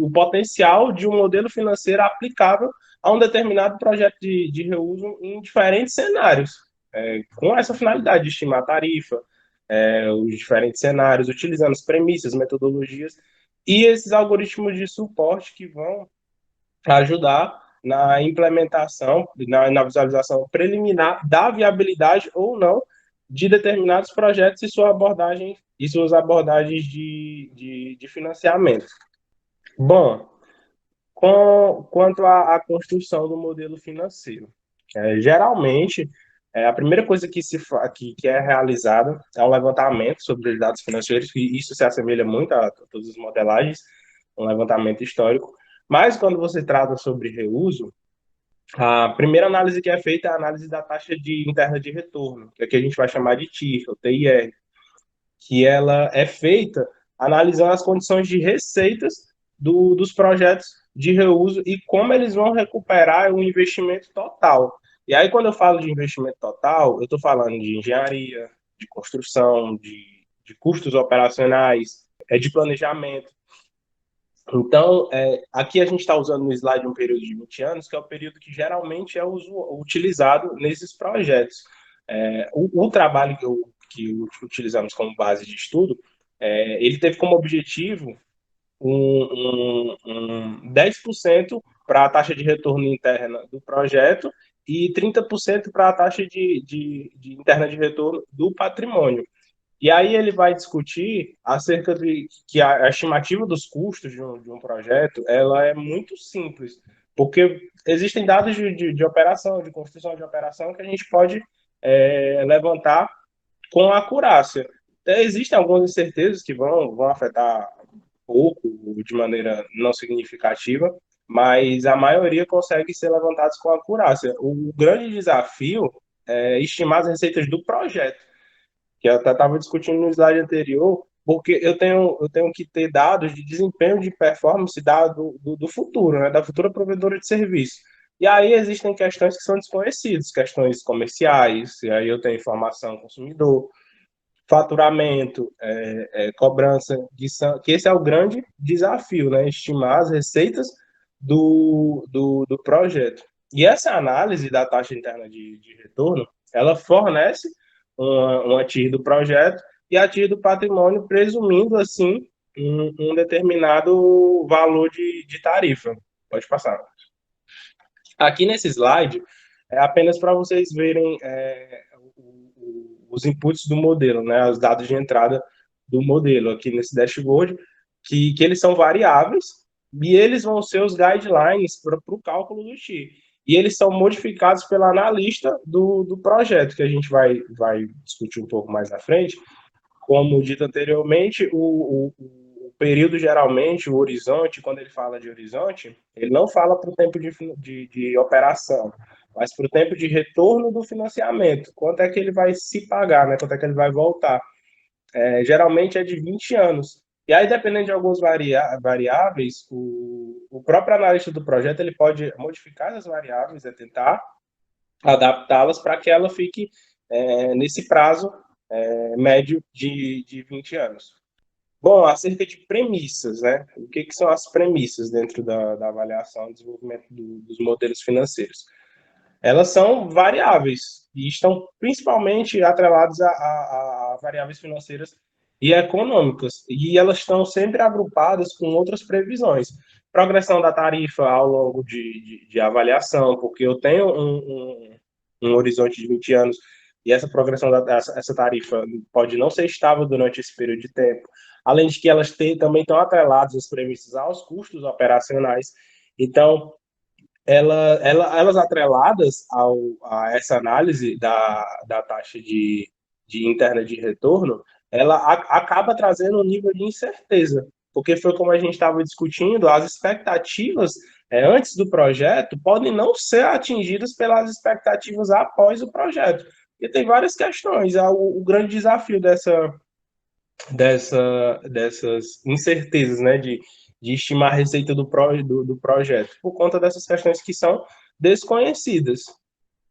o potencial de um modelo financeiro aplicável a um determinado projeto de reuso em diferentes cenários, com essa finalidade de estimar a tarifa, os diferentes cenários, utilizando as premissas, metodologias e esses algoritmos de suporte que vão ajudar na implementação, na visualização preliminar da viabilidade ou não de determinados projetos e suas abordagens de financiamento. Bom, quanto à construção do modelo financeiro, geralmente a primeira coisa que é realizada é um levantamento sobre os dados financeiros, e isso se assemelha muito a todas as modelagens, um levantamento histórico. Mas quando você trata sobre reuso, a primeira análise que é feita é a análise da taxa interna de retorno, que aqui a gente vai chamar de TIR, ou TIR, que ela é feita analisando as condições de receitas dos projetos de reuso e como eles vão recuperar o investimento total. E aí, quando eu falo de investimento total, eu estou falando de engenharia, de construção, de custos operacionais, de planejamento. Então, aqui a gente está usando no slide um período de 20 anos, que é o período que geralmente é utilizado nesses projetos. O trabalho que utilizamos como base de estudo, ele teve como objetivo um 10% para a taxa de retorno interna do projeto e 30% para a taxa de interna de retorno do patrimônio. E aí ele vai discutir acerca de que a estimativa dos custos de um projeto, ela é muito simples, porque existem dados de operação, de construção de operação, que a gente pode levantar com acurácia. Então, existem algumas incertezas que vão afetar pouco, de maneira não significativa, mas a maioria consegue ser levantados com acurácia. O grande desafio é estimar as receitas do projeto, que eu até estava discutindo no slide anterior, porque eu tenho que ter dados de desempenho de performance do futuro, né, da futura provedora de serviço. E aí existem questões que são desconhecidas, questões comerciais, e aí eu tenho informação consumidor, faturamento, cobrança, que esse é o grande desafio, né, estimar as receitas do projeto. E essa análise da taxa interna de retorno, ela fornece uma TIR do projeto e a TIR do patrimônio, presumindo, assim, um determinado valor de tarifa. Pode passar. Aqui nesse slide, é apenas para vocês verem os inputs do modelo, né, os dados de entrada do modelo aqui nesse dashboard, que eles são variáveis e eles vão ser os guidelines para o cálculo do TI. E eles são modificados pela analista do projeto, que a gente vai discutir um pouco mais na frente. Como dito anteriormente, o período, geralmente, o horizonte, quando ele fala de horizonte, ele não fala para o tempo de operação, mas para o tempo de retorno do financiamento. Quanto é que ele vai se pagar, né? Quanto é que ele vai voltar? Geralmente é de 20 anos. E aí, dependendo de algumas variáveis, o próprio analista do projeto ele pode modificar as variáveis, tentar adaptá-las para que ela fique nesse prazo médio de 20 anos. Bom, acerca de premissas, né? O que são as premissas dentro da avaliação e desenvolvimento dos modelos financeiros? Elas são variáveis e estão principalmente atreladas a variáveis financeiras e econômicas, e elas estão sempre agrupadas com outras previsões. Progressão da tarifa ao longo de avaliação, porque eu tenho um horizonte de 20 anos e essa progressão essa tarifa pode não ser estável durante esse período de tempo, além de que elas também estão atreladas as premissas aos custos operacionais. Então, elas atreladas a essa análise da taxa interna de retorno, ela acaba trazendo um nível de incerteza, porque foi como a gente estava discutindo, as expectativas antes do projeto podem não ser atingidas pelas expectativas após o projeto, porque tem várias questões. O grande desafio dessas incertezas, né, de estimar a receita do projeto, por conta dessas questões que são desconhecidas.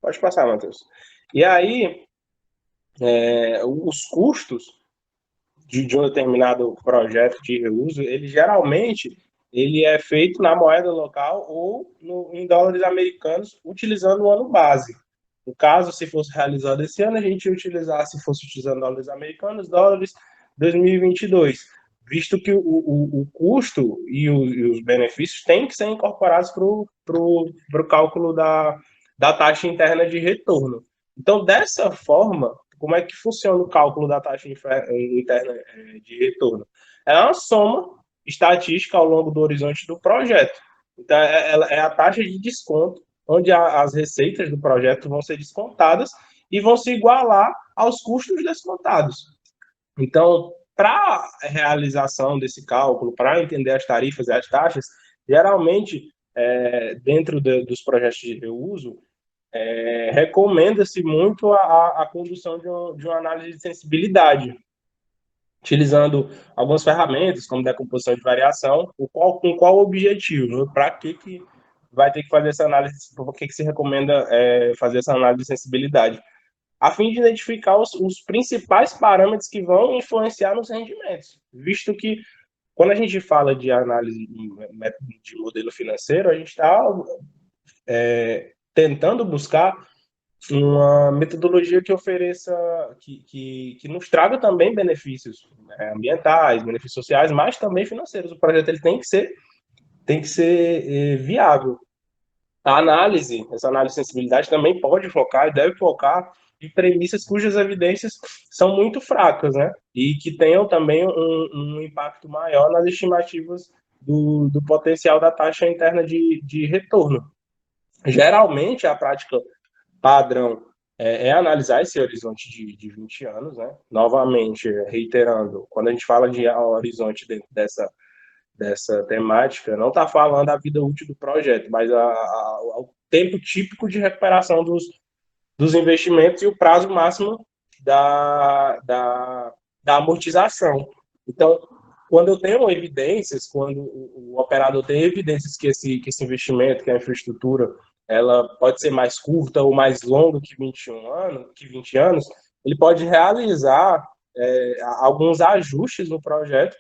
Pode passar, Matheus. E aí, os custos de um determinado projeto de reuso, ele é feito na moeda local ou em dólares americanos, utilizando o ano base. No caso, se fosse realizado esse ano, a gente ia utilizar, se fosse utilizando dólares americanos, dólares 2022, visto que o custo e os benefícios têm que ser incorporados para o cálculo da taxa interna de retorno. Então, dessa forma, como é que funciona o cálculo da taxa interna de retorno? É uma soma estatística ao longo do horizonte do projeto. Então, é a taxa de desconto, onde as receitas do projeto vão ser descontadas e vão se igualar aos custos descontados. Então, para a realização desse cálculo, para entender as tarifas e as taxas, geralmente, dentro dos projetos de reuso, recomenda-se muito a condução de uma análise de sensibilidade, utilizando algumas ferramentas, como decomposição de variação, com qual objetivo, para que vai ter que fazer essa análise, por que se recomenda fazer essa análise de sensibilidade, a fim de identificar os principais parâmetros que vão influenciar nos rendimentos, visto que quando a gente fala de análise de modelo financeiro, a gente está tentando buscar uma metodologia que ofereça, que nos traga também benefícios ambientais, benefícios sociais, mas também financeiros. O projeto ele tem que ser viável. Essa análise de sensibilidade também pode focar e deve focar em premissas cujas evidências são muito fracas, né? E que tenham também um impacto maior nas estimativas do potencial da taxa interna de retorno. Geralmente, a prática padrão analisar esse horizonte de 20 anos, né? Novamente, reiterando, quando a gente fala de horizonte dentro dessa temática, não está falando a vida útil do projeto, mas o tempo típico de recuperação dos investimentos e o prazo máximo da amortização. Então, quando eu tenho evidências, quando o operador tem evidências que esse investimento, que a infraestrutura, ela pode ser mais curta ou mais longa que 20 anos, ele pode realizar alguns ajustes no projeto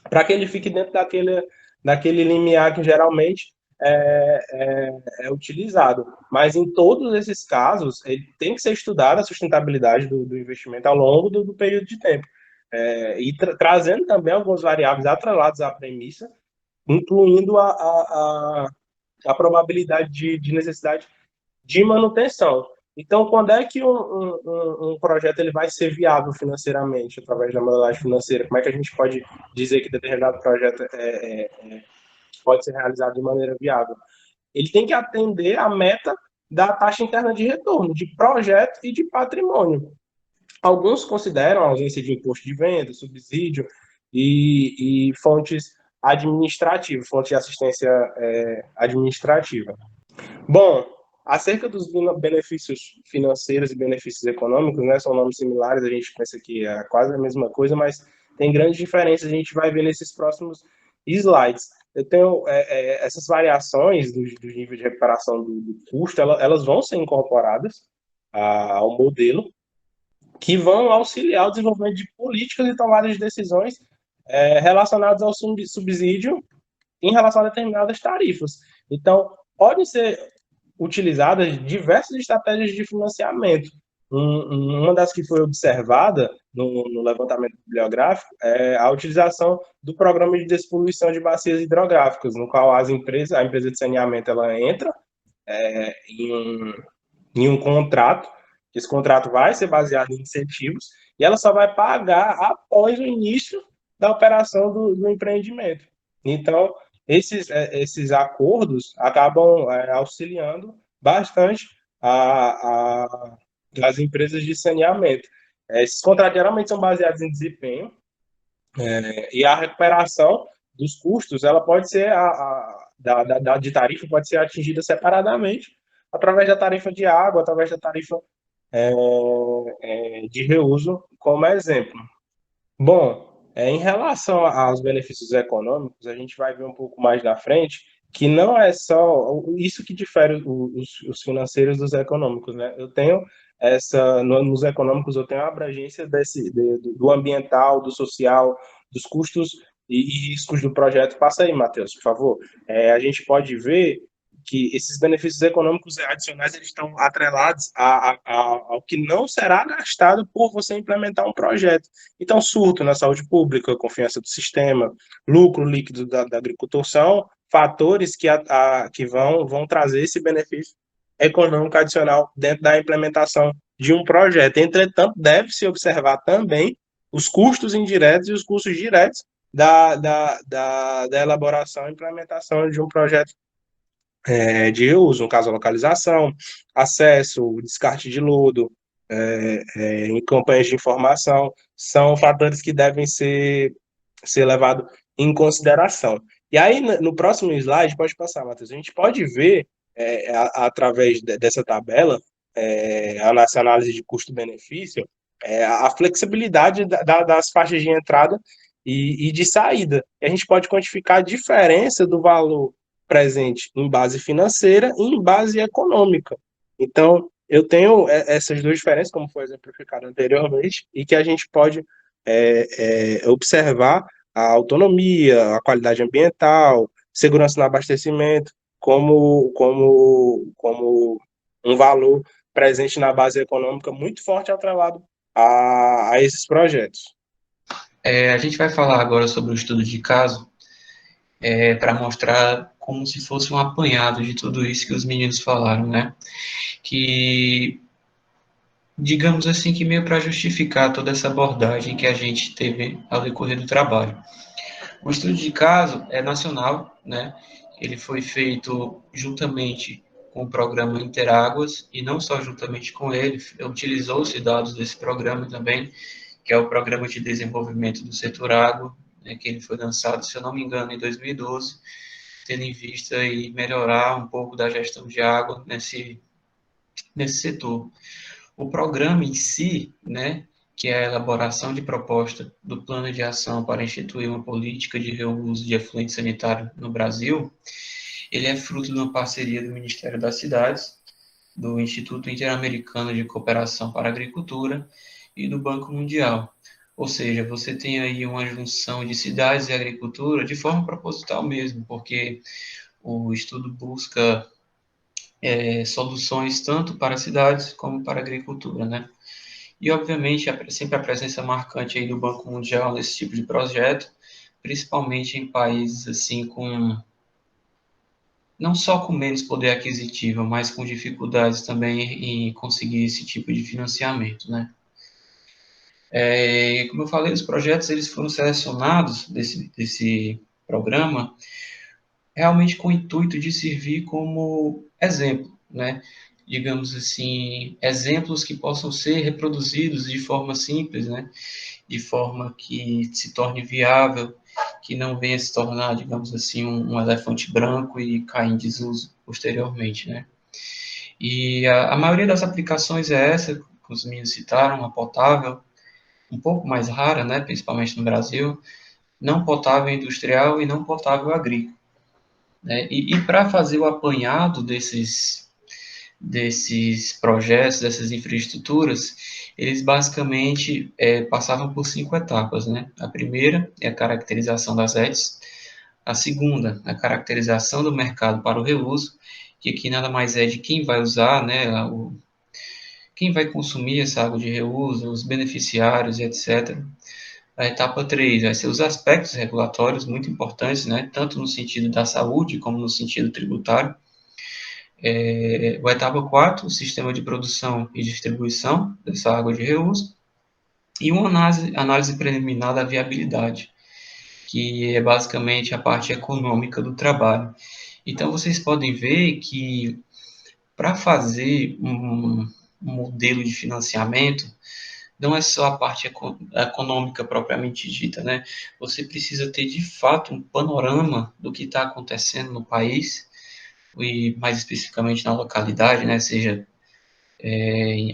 para que ele fique dentro daquele limiar que geralmente é utilizado. Mas em todos esses casos, ele tem que ser estudada a sustentabilidade do investimento ao longo do período de tempo. E trazendo também algumas variáveis atreladas à premissa, incluindo a probabilidade de necessidade de manutenção. Então, quando é que um projeto ele vai ser viável financeiramente, através da modelagem financeira? Como é que a gente pode dizer que determinado projeto pode ser realizado de maneira viável? Ele tem que atender à meta da taxa interna de retorno, de projeto e de patrimônio. Alguns consideram a ausência de imposto de venda, subsídio e fontes administrativas, fontes de assistência administrativa. Bom, acerca dos benefícios financeiros e benefícios econômicos, né, são nomes similares, a gente pensa que é quase a mesma coisa, mas tem grandes diferenças, a gente vai ver nesses próximos slides. Eu tenho essas variações do nível de recuperação do custo, elas vão ser incorporadas ao modelo, que vão auxiliar o desenvolvimento de políticas e tomadas de decisões relacionadas ao subsídio em relação a determinadas tarifas. Então, podem ser utilizadas diversas estratégias de financiamento. Uma das que foi observada no levantamento bibliográfico é a utilização do programa de despoluição de bacias hidrográficas, no qual a empresa de saneamento ela entra em um contrato, que esse contrato vai ser baseado em incentivos, e ela só vai pagar após o início da operação do empreendimento. Então, esses acordos acabam auxiliando bastante as empresas de saneamento. Esses contratos geralmente são baseados em desempenho, e a recuperação dos custos, ela pode ser de tarifa pode ser atingida separadamente, através da tarifa de água, através da tarifa de reuso, como exemplo. Bom, em relação aos benefícios econômicos, a gente vai ver um pouco mais na frente que não é só isso que difere os financeiros dos econômicos, né? Eu tenho nos econômicos eu tenho a abrangência do ambiental, do social, dos custos e riscos do projeto. Passa aí, Matheus, por favor. A gente pode ver que esses benefícios econômicos adicionais eles estão atrelados ao que não será gastado por você implementar um projeto. Então, surto na saúde pública, confiança do sistema, lucro líquido da agricultura são fatores que vão trazer esse benefício econômico adicional dentro da implementação de um projeto. Entretanto, deve-se observar também os custos indiretos e os custos diretos da elaboração e implementação de um projeto de reuso, no caso a localização, acesso, descarte de lodo, em campanhas de informação, são fatores que devem ser levados em consideração. E aí, no próximo slide, pode passar, Matheus, a gente pode ver, através dessa tabela, a nossa análise de custo-benefício, a flexibilidade das faixas de entrada e de saída. E a gente pode quantificar a diferença do valor presente em base financeira e em base econômica. Então, eu tenho essas duas diferenças, como foi exemplificado anteriormente, e que a gente pode observar a autonomia, a qualidade ambiental, segurança no abastecimento, como um valor presente na base econômica muito forte atrelado a esses projetos. A gente vai falar agora sobre o estudo de caso, para mostrar como se fosse um apanhado de tudo isso que os meninos falaram, né? Que, digamos assim, que meio para justificar toda essa abordagem que a gente teve ao decorrer do trabalho. O estudo de caso é nacional, né? Ele foi feito juntamente com o programa Interáguas, e não só juntamente com ele, utilizou-se dados desse programa também, que é o Programa de Desenvolvimento do Setor Água, né, que ele foi lançado, se eu não me engano, em 2012, tendo em vista aí melhorar um pouco da gestão de água nesse setor. O programa em si, né, que é a elaboração de proposta do plano de ação para instituir uma política de reuso de efluente sanitário no Brasil, ele é fruto de uma parceria do Ministério das Cidades, do Instituto Interamericano de Cooperação para a Agricultura e do Banco Mundial. Ou seja, você tem aí uma junção de cidades e agricultura de forma proposital mesmo, porque o estudo busca soluções tanto para cidades como para a agricultura, né? E, obviamente, sempre a presença marcante aí do Banco Mundial nesse tipo de projeto, principalmente em países assim com não só com menos poder aquisitivo, mas com dificuldades também em conseguir esse tipo de financiamento, né? Como eu falei, os projetos eles foram selecionados desse programa realmente com o intuito de servir como exemplo, né? Digamos assim, exemplos que possam ser reproduzidos de forma simples, né? De forma que se torne viável, que não venha se tornar, digamos assim, um elefante branco e cair em desuso posteriormente, né? E a maioria das aplicações é essa, que os meninos citaram, a potável, um pouco mais rara, né? Principalmente no Brasil, não potável industrial e não potável agrícola, né? E para fazer o apanhado desses projetos, dessas infraestruturas, eles basicamente passavam por 5 etapas, né? A primeira é a caracterização das redes, a segunda, a caracterização do mercado para o reuso, que aqui nada mais é de quem vai usar, né, quem vai consumir essa água de reuso, os beneficiários, etc. A etapa 3 vai ser os aspectos regulatórios muito importantes, né, tanto no sentido da saúde como no sentido tributário. A etapa 4, o sistema de produção e distribuição dessa água de reuso. E uma análise preliminar da viabilidade, que é basicamente a parte econômica do trabalho. Então, vocês podem ver que para fazer um modelo de financiamento, não é só a parte econômica propriamente dita, né? Você precisa ter, de fato, um panorama do que está acontecendo no país, e mais especificamente na localidade, né? Seja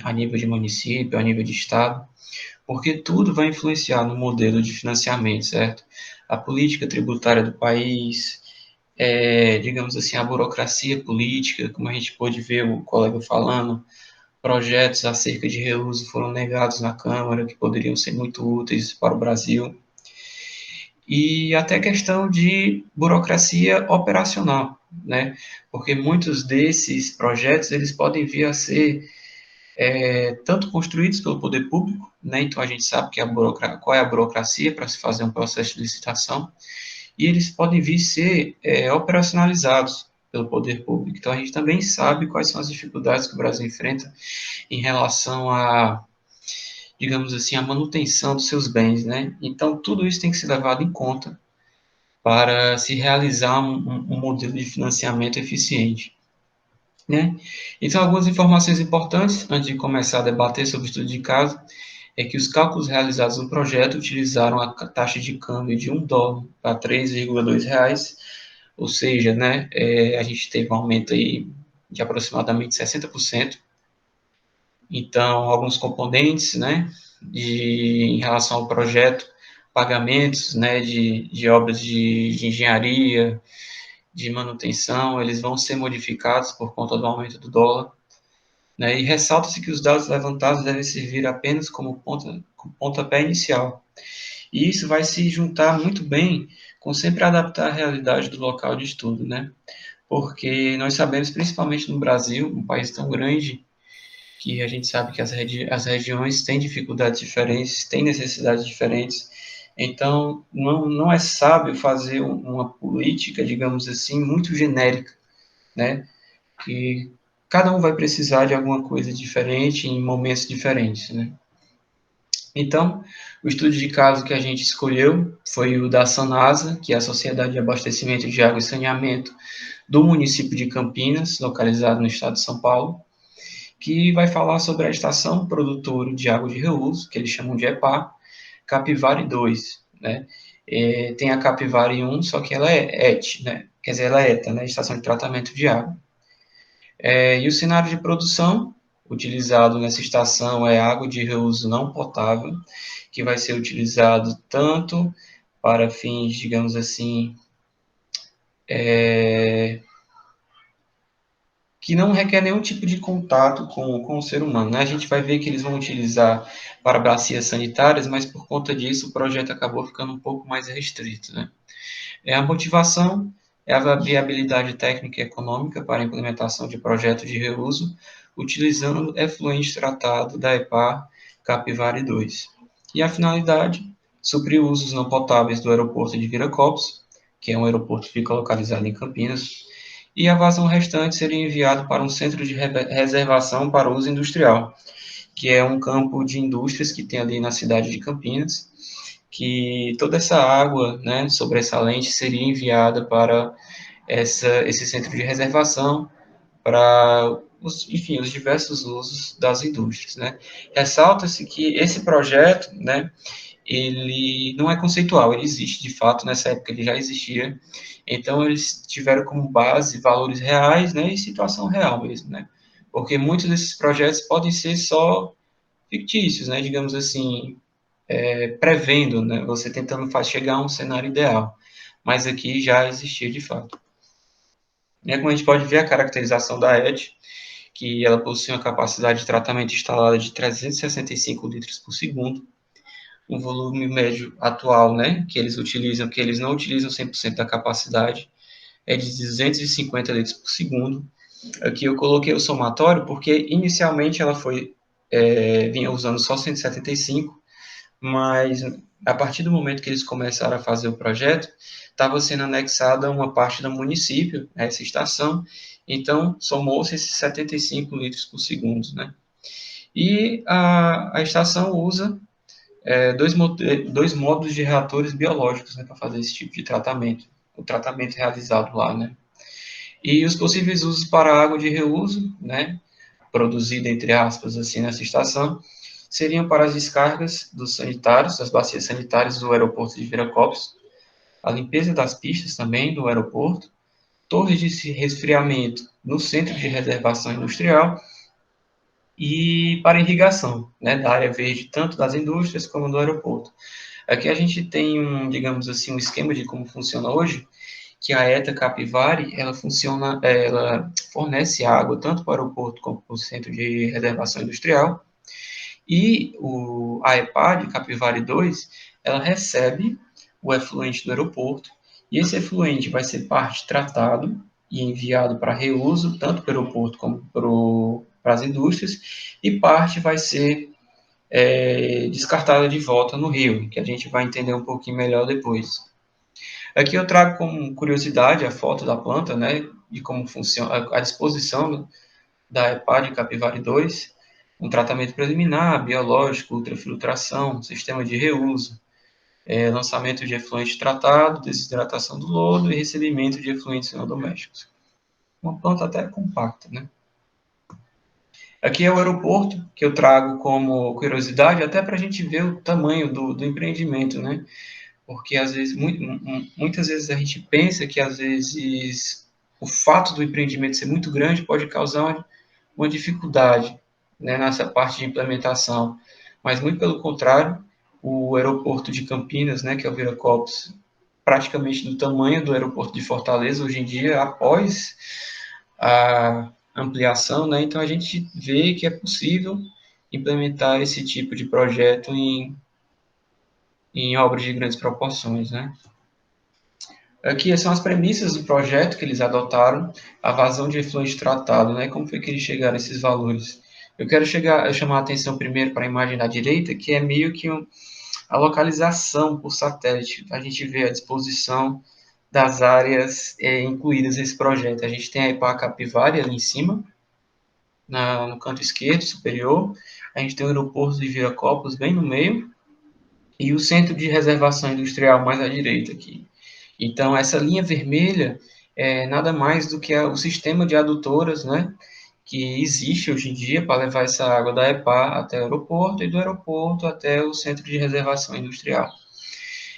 a nível de município, a nível de estado, porque tudo vai influenciar no modelo de financiamento, certo? A política tributária do país, digamos assim, a burocracia política, como a gente pôde ver o colega falando, projetos acerca de reuso foram negados na Câmara, que poderiam ser muito úteis para o Brasil, e até questão de burocracia operacional, né? Porque muitos desses projetos, eles podem vir a ser tanto construídos pelo poder público, né? Então a gente sabe que qual é a burocracia para se fazer um processo de licitação, e eles podem vir a ser operacionalizados pelo poder público. Então a gente também sabe quais são as dificuldades que o Brasil enfrenta em relação a, digamos assim, a manutenção dos seus bens, né? Então tudo isso tem que ser levado em conta para se realizar um modelo de financiamento eficiente, né? Então, algumas informações importantes, antes de começar a debater sobre o estudo de caso, é que os cálculos realizados no projeto utilizaram a taxa de câmbio de $1 para R$ 3,2, ou seja, né, a gente teve um aumento aí de aproximadamente 60%. Então, alguns componentes, né, em relação ao projeto, pagamentos, né, de obras de engenharia, de manutenção, eles vão ser modificados por conta do aumento do dólar, né, e ressalta-se que os dados levantados devem servir apenas como pontapé inicial. E isso vai se juntar muito bem com sempre adaptar a realidade do local de estudo, né? Porque nós sabemos, principalmente no Brasil, um país tão grande, que a gente sabe que as regiões têm dificuldades diferentes, têm necessidades diferentes. Então, não é sábio fazer uma política, digamos assim, muito genérica, né? Que cada um vai precisar de alguma coisa diferente em momentos diferentes, né? Então, o estudo de caso que a gente escolheu foi o da Sanasa, que é a Sociedade de Abastecimento de Água e Saneamento do município de Campinas, localizado no estado de São Paulo, que vai falar sobre a estação produtora de água de reuso, que eles chamam de EPA, Capivare 2, né? Tem a Capivare 1, só que ela é ET, né? Quer dizer, ela é ETA, né? Estação de Tratamento de Água. E o cenário de produção, utilizado nessa estação é água de reuso não potável, que vai ser utilizado tanto para fins, digamos assim, que não requer nenhum tipo de contato com o ser humano, né? A gente vai ver que eles vão utilizar para bacias sanitárias, mas por conta disso o projeto acabou ficando um pouco mais restrito, né? A motivação é a viabilidade técnica e econômica para a implementação de projetos de reuso, utilizando efluente tratado da EPA Capivare 2. E a finalidade, suprir usos não potáveis do aeroporto de Viracopos, que é um aeroporto que fica localizado em Campinas, e a vazão restante seria enviado para um centro de reservação para uso industrial, que é um campo de indústrias que tem ali na cidade de Campinas, que toda essa água, né, sobressalente seria enviada para esse centro de reservação para enfim, os diversos usos das indústrias, né? Ressalta-se que esse projeto, né, ele não é conceitual, ele existe de fato, nessa época ele já existia, então eles tiveram como base valores reais, né, e situação real mesmo, né? Porque muitos desses projetos podem ser só fictícios, né, digamos assim, prevendo, né, você tentando chegar a um cenário ideal, mas aqui já existia de fato. E como a gente pode ver a caracterização da ED, que ela possui uma capacidade de tratamento instalada de 365 litros por segundo, um volume médio atual, né, que eles não utilizam 100% da capacidade, é de 250 litros por segundo. Aqui eu coloquei o somatório porque inicialmente ela vinha usando só 175, mas a partir do momento que eles começaram a fazer o projeto, estava sendo anexada uma parte do município, essa estação, então somou-se esses 75 litros por segundo, né? E a estação usa dois módulos de reatores biológicos, né, para fazer esse tipo de tratamento, o tratamento realizado lá, né? E os possíveis usos para água de reuso, né, produzida, entre aspas, assim, nessa estação, seriam para as descargas dos sanitários, das bacias sanitárias do aeroporto de Viracopos, a limpeza das pistas também do aeroporto, torres de resfriamento no centro de reservação industrial e para irrigação, né, da área verde, tanto das indústrias como do aeroporto. Aqui a gente tem digamos assim, um esquema de como funciona hoje, que a ETA Capivare, ela fornece água tanto para o aeroporto como para o centro de reservação industrial, e a EPA de Capivare 2, ela recebe o efluente do aeroporto, e esse efluente vai ser parte tratado e enviado para reuso, tanto para o aeroporto como para as indústrias, e parte vai ser descartada de volta no rio, que a gente vai entender um pouquinho melhor depois. Aqui eu trago como curiosidade a foto da planta, né, de como funciona a disposição da EPA de Capivare 2, um tratamento preliminar, biológico, ultrafiltração, sistema de reuso, lançamento de efluente tratado, desidratação do lodo e recebimento de efluentes não domésticos. Uma planta até compacta, né? Aqui é o aeroporto, que eu trago como curiosidade, até para a gente ver o tamanho do empreendimento, né? Porque, às vezes, muitas vezes a gente pensa que, às vezes, o fato do empreendimento ser muito grande pode causar uma dificuldade, né, nessa parte de implementação. Mas, muito pelo contrário, o aeroporto de Campinas, né, que é o Viracopos, praticamente do tamanho do aeroporto de Fortaleza, hoje em dia, após a ampliação, né, então a gente vê que é possível implementar esse tipo de projeto em obras de grandes proporções, né. Aqui são as premissas do projeto que eles adotaram, a vazão de efluente tratado, né? Como foi que eles chegaram a esses valores? Eu quero chamar a atenção primeiro para a imagem da direita, que é meio que a localização por satélite. A gente vê a disposição das áreas incluídas nesse projeto. A gente tem a EPA Capivare ali em cima, no canto esquerdo superior. A gente tem o aeroporto de Viracopos bem no meio e o centro de reservação industrial mais à direita aqui. Então, essa linha vermelha é nada mais do que o sistema de adutoras, né, que existe hoje em dia para levar essa água da EPA até o aeroporto e do aeroporto até o centro de reservação industrial.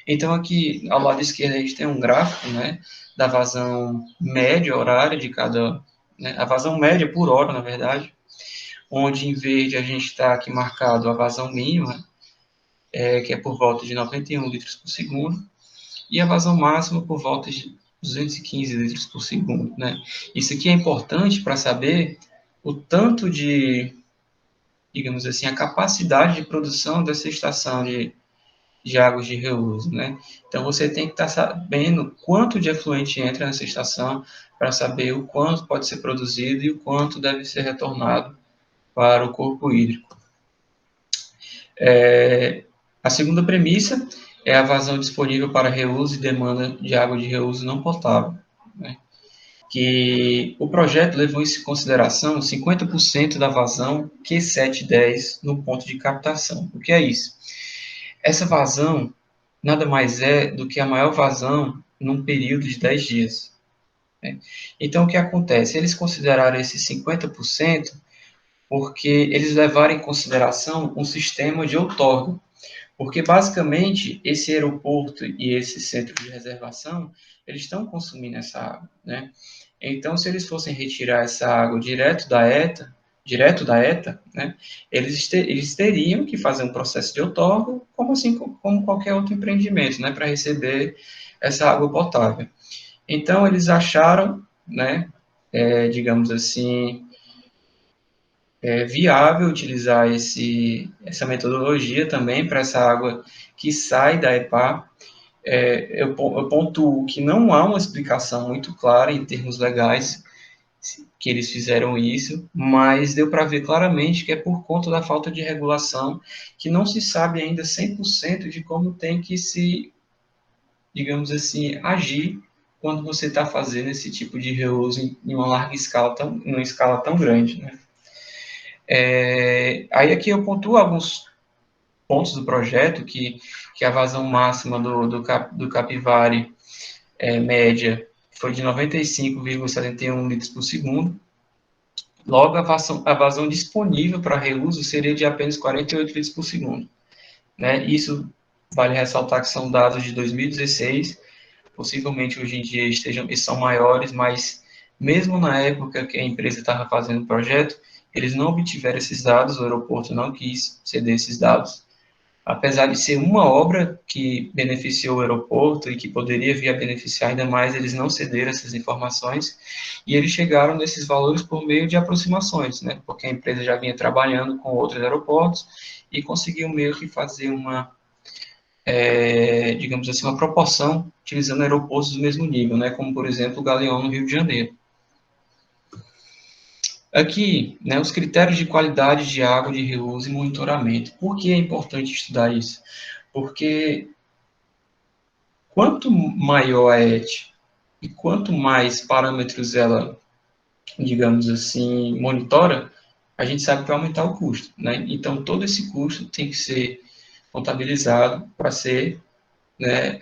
Então, aqui ao lado esquerdo a gente tem um gráfico, né, da vazão média horária de cada, né, a vazão média por hora, na verdade, onde em verde a gente está aqui marcado a vazão mínima, que é por volta de 91 litros por segundo, e a vazão máxima por volta de 215 litros por segundo, né? Isso aqui é importante para saber o tanto de, digamos assim, a capacidade de produção dessa estação de águas de reuso, né? Então, você tem que estar sabendo quanto de efluente entra nessa estação para saber o quanto pode ser produzido e o quanto deve ser retornado para o corpo hídrico. A segunda premissa é a vazão disponível para reuso e demanda de água de reuso não potável, né? Que o projeto levou em consideração 50% da vazão Q710 no ponto de captação. O que é isso? Essa vazão nada mais é do que a maior vazão num período de 10 dias, né? Então, o que acontece? Eles consideraram esses 50% porque eles levaram em consideração um sistema de outorga. Porque, basicamente, esse aeroporto e esse centro de reservação, eles estão consumindo essa água, né? Então, se eles fossem retirar essa água direto da ETA, né, eles teriam que fazer um processo de outorga, como qualquer outro empreendimento, né, para receber essa água potável. Então, eles acharam, né, digamos assim, viável utilizar essa metodologia também para essa água que sai da EPA. Eu pontuo que não há uma explicação muito clara em termos legais que eles fizeram isso, mas deu para ver claramente que é por conta da falta de regulação, que não se sabe ainda 100% de como tem que se, digamos assim, agir quando você está fazendo esse tipo de reuso em uma larga escala, em uma escala tão grande, né? Aí aqui eu pontuo alguns pontos do projeto, que a vazão máxima do Capivari média foi de 95,71 litros por segundo. Logo, a vazão disponível para reuso seria de apenas 48 litros por segundo, né? Isso vale ressaltar que são dados de 2016, possivelmente hoje em dia são maiores, mas mesmo na época que a empresa estava fazendo o projeto, eles não obtiveram esses dados, o aeroporto não quis ceder esses dados. Apesar de ser uma obra que beneficiou o aeroporto e que poderia vir a beneficiar ainda mais, eles não cederam essas informações e eles chegaram nesses valores por meio de aproximações, né? Porque a empresa já vinha trabalhando com outros aeroportos e conseguiu meio que fazer uma, digamos assim, uma proporção utilizando aeroportos do mesmo nível, né? Como, por exemplo, o Galeão no Rio de Janeiro. Aqui, né, os critérios de qualidade de água de reuso e monitoramento. Por que é importante estudar isso? Porque quanto maior a ET e quanto mais parâmetros ela, digamos assim, monitora, a gente sabe que vai aumentar o custo, né? Então, todo esse custo tem que ser contabilizado para ser, né,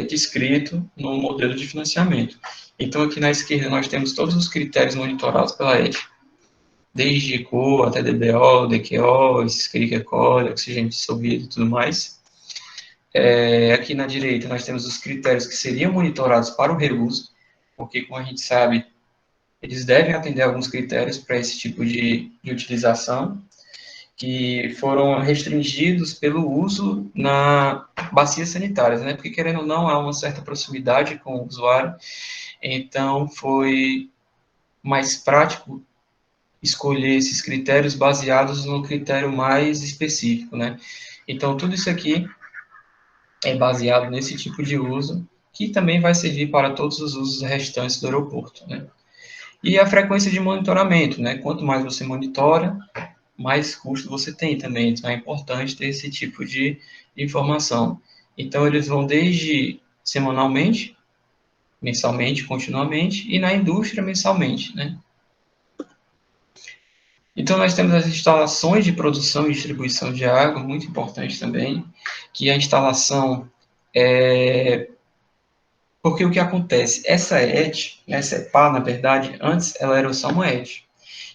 descrito no modelo de financiamento. Então, aqui na esquerda, nós temos todos os critérios monitorados pela ET, desde ECO até DBO, DQO, SCRIC-ECOL, oxigênio dissolvido e tudo mais. Aqui na direita nós temos os critérios que seriam monitorados para o reuso, porque, como a gente sabe, eles devem atender alguns critérios para esse tipo de utilização, que foram restringidos pelo uso na bacias sanitárias, né? Porque, querendo ou não, há uma certa proximidade com o usuário, então foi mais prático escolher esses critérios baseados no critério mais específico, né? Então, tudo isso aqui é baseado nesse tipo de uso, que também vai servir para todos os usos restantes do aeroporto, né? E a frequência de monitoramento, né? Quanto mais você monitora, mais custo você tem também. Então, é importante ter esse tipo de informação. Então, eles vão desde semanalmente, mensalmente, continuamente, e na indústria, mensalmente, né? Então, nós temos as instalações de produção e distribuição de água, muito importante também, que a instalação Porque o que acontece? Essa ET, essa EPA, na verdade, antes ela era só uma ET.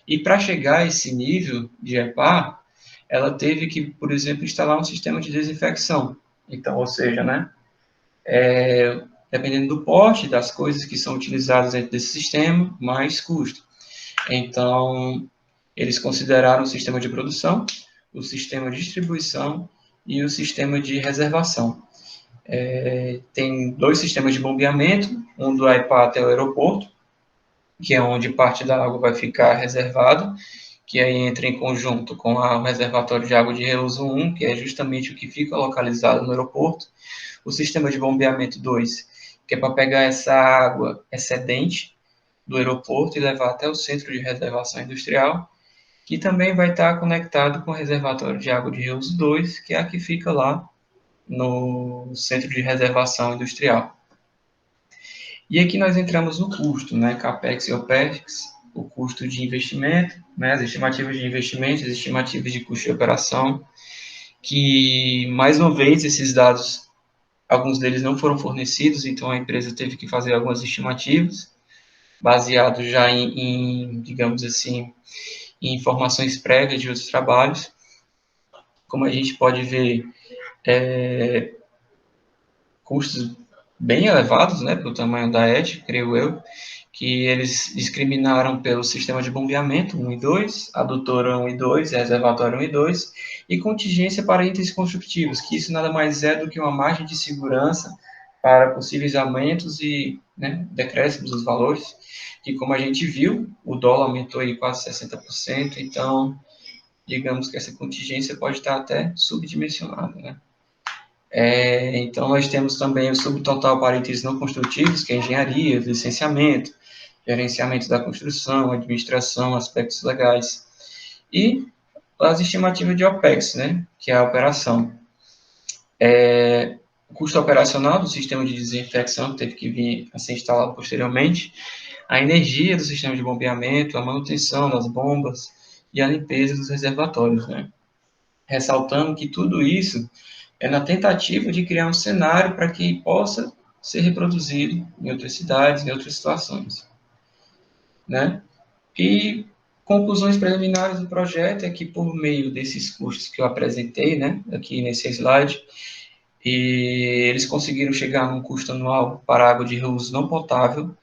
E para chegar a esse nível de EPA, ela teve que, por exemplo, instalar um sistema de desinfecção. Então, ou seja, né, dependendo do porte das coisas que são utilizadas dentro desse sistema, mais custo. Então, Eles consideraram o sistema de produção, o sistema de distribuição e o sistema de reservação. Tem 2 sistemas de bombeamento, um do AIPA até o aeroporto, que é onde parte da água vai ficar reservada, que aí entra em conjunto com o reservatório de água de reuso 1, que é justamente o que fica localizado no aeroporto. O sistema de bombeamento 2, que é para pegar essa água excedente do aeroporto e levar até o centro de reservação industrial, que também vai estar conectado com o reservatório de água de reuso 2, que é a que fica lá no centro de reservação industrial. E aqui nós entramos no custo, né, CAPEX e OPEX, o custo de investimento, né, as estimativas de investimento, as estimativas de custo de operação, que, mais uma vez, esses dados, alguns deles não foram fornecidos, então a empresa teve que fazer algumas estimativas, baseado já em digamos assim, em informações prévias de outros trabalhos. Como a gente pode ver, custos bem elevados, né, pelo tamanho da ET, creio eu, que eles discriminaram pelo sistema de bombeamento 1 e 2, adutora 1 e 2, reservatório 1 e 2, e contingência para itens construtivos, que isso nada mais é do que uma margem de segurança para possíveis aumentos e, né, decréscimos dos valores, que como a gente viu, o dólar aumentou aí quase 60%, então, digamos que essa contingência pode estar até subdimensionada, né? Então, nós temos também o subtotal para itens não construtivos, que é engenharia, licenciamento, gerenciamento da construção, administração, aspectos legais. E as estimativas de OPEX, né, que é a operação. O custo operacional do sistema de desinfecção, que teve que vir a ser instalado posteriormente, a energia do sistema de bombeamento, a manutenção das bombas e a limpeza dos reservatórios, né? Ressaltando que tudo isso é na tentativa de criar um cenário para que possa ser reproduzido em outras cidades, em outras situações, né? E conclusões preliminares do projeto é que, por meio desses custos que eu apresentei, né, aqui nesse slide, e eles conseguiram chegar num custo anual para água de reuso não potável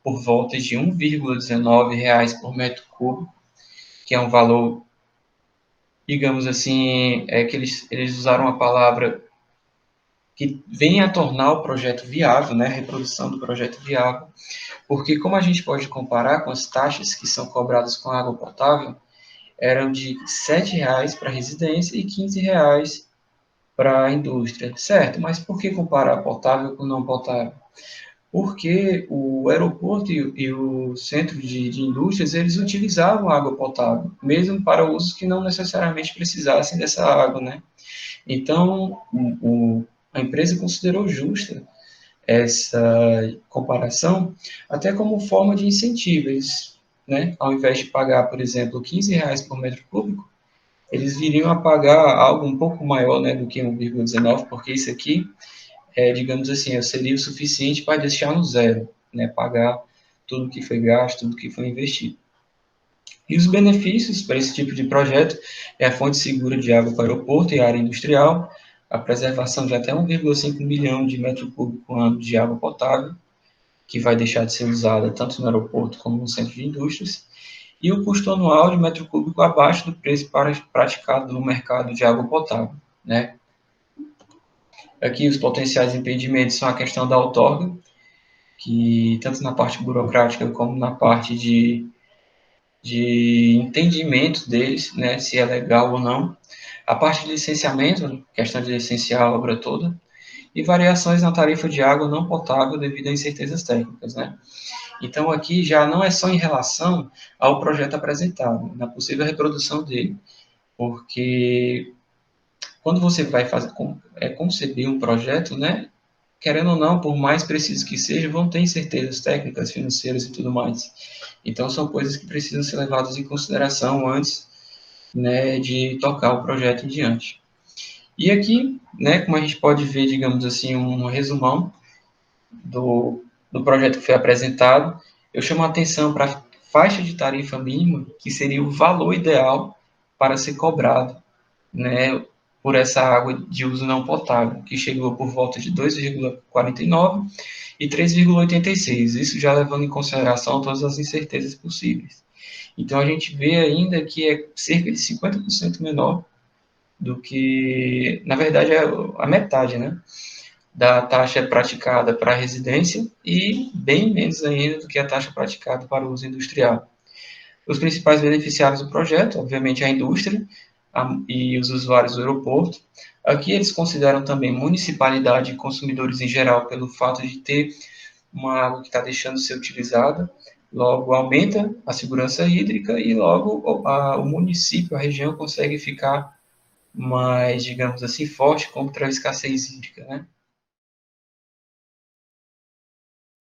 por volta de R$ 1,19 por metro cúbico, que é um valor, digamos assim, que eles usaram a palavra que vem a tornar o projeto viável, né, a reprodução do projeto viável, porque como a gente pode comparar com as taxas que são cobradas com água potável, eram de R$ 7,00 para a residência e R$ 15,00 para a indústria, certo? Mas por que comparar potável com não potável? Porque o aeroporto e o centro de indústrias, eles utilizavam água potável, mesmo para usos que não necessariamente precisassem dessa água, né? Então, a empresa considerou justa essa comparação, até como forma de incentivo. Eles, né, ao invés de pagar, por exemplo, R$ 15,00 por metro cúbico, eles viriam a pagar algo um pouco maior, né, do que 1,19, porque isso aqui, digamos assim, seria o suficiente para deixar no zero, né, pagar tudo que foi gasto, tudo que foi investido. E os benefícios para esse tipo de projeto é a fonte segura de água para o aeroporto e área industrial, a preservação de até 1,5 milhão de metro cúbico ano de água potável, que vai deixar de ser usada tanto no aeroporto como no centro de indústrias, e o custo anual de metro cúbico abaixo do preço praticado no mercado de água potável, né? Aqui os potenciais impedimentos são a questão da outorga, que tanto na parte burocrática como na parte de entendimento deles, né, se é legal ou não, a parte de licenciamento, questão de licenciar a obra toda, e variações na tarifa de água não potável devido a incertezas técnicas, né? Então, aqui já não é só em relação ao projeto apresentado, na possível reprodução dele, porque quando você vai conceber um projeto, né, querendo ou não, por mais preciso que seja, vão ter incertezas técnicas, financeiras e tudo mais. Então, são coisas que precisam ser levadas em consideração antes, né, de tocar o projeto em diante. E aqui, né, como a gente pode ver, digamos assim, um resumão do projeto que foi apresentado, eu chamo a atenção para a faixa de tarifa mínima, que seria o valor ideal para ser cobrado, né, por essa água de uso não potável, que chegou por volta de 2,49 e 3,86, isso já levando em consideração todas as incertezas possíveis. Então, a gente vê ainda que é cerca de 50% menor do que, na verdade, é a metade, né, da taxa praticada para a residência e bem menos ainda do que a taxa praticada para o uso industrial. Os principais beneficiários do projeto, obviamente, a indústria e os usuários do aeroporto. Aqui eles consideram também municipalidade e consumidores em geral, pelo fato de ter uma água que está deixando de ser utilizada, logo aumenta a segurança hídrica e logo o município, a região consegue ficar mais, digamos assim, forte contra a escassez hídrica, né?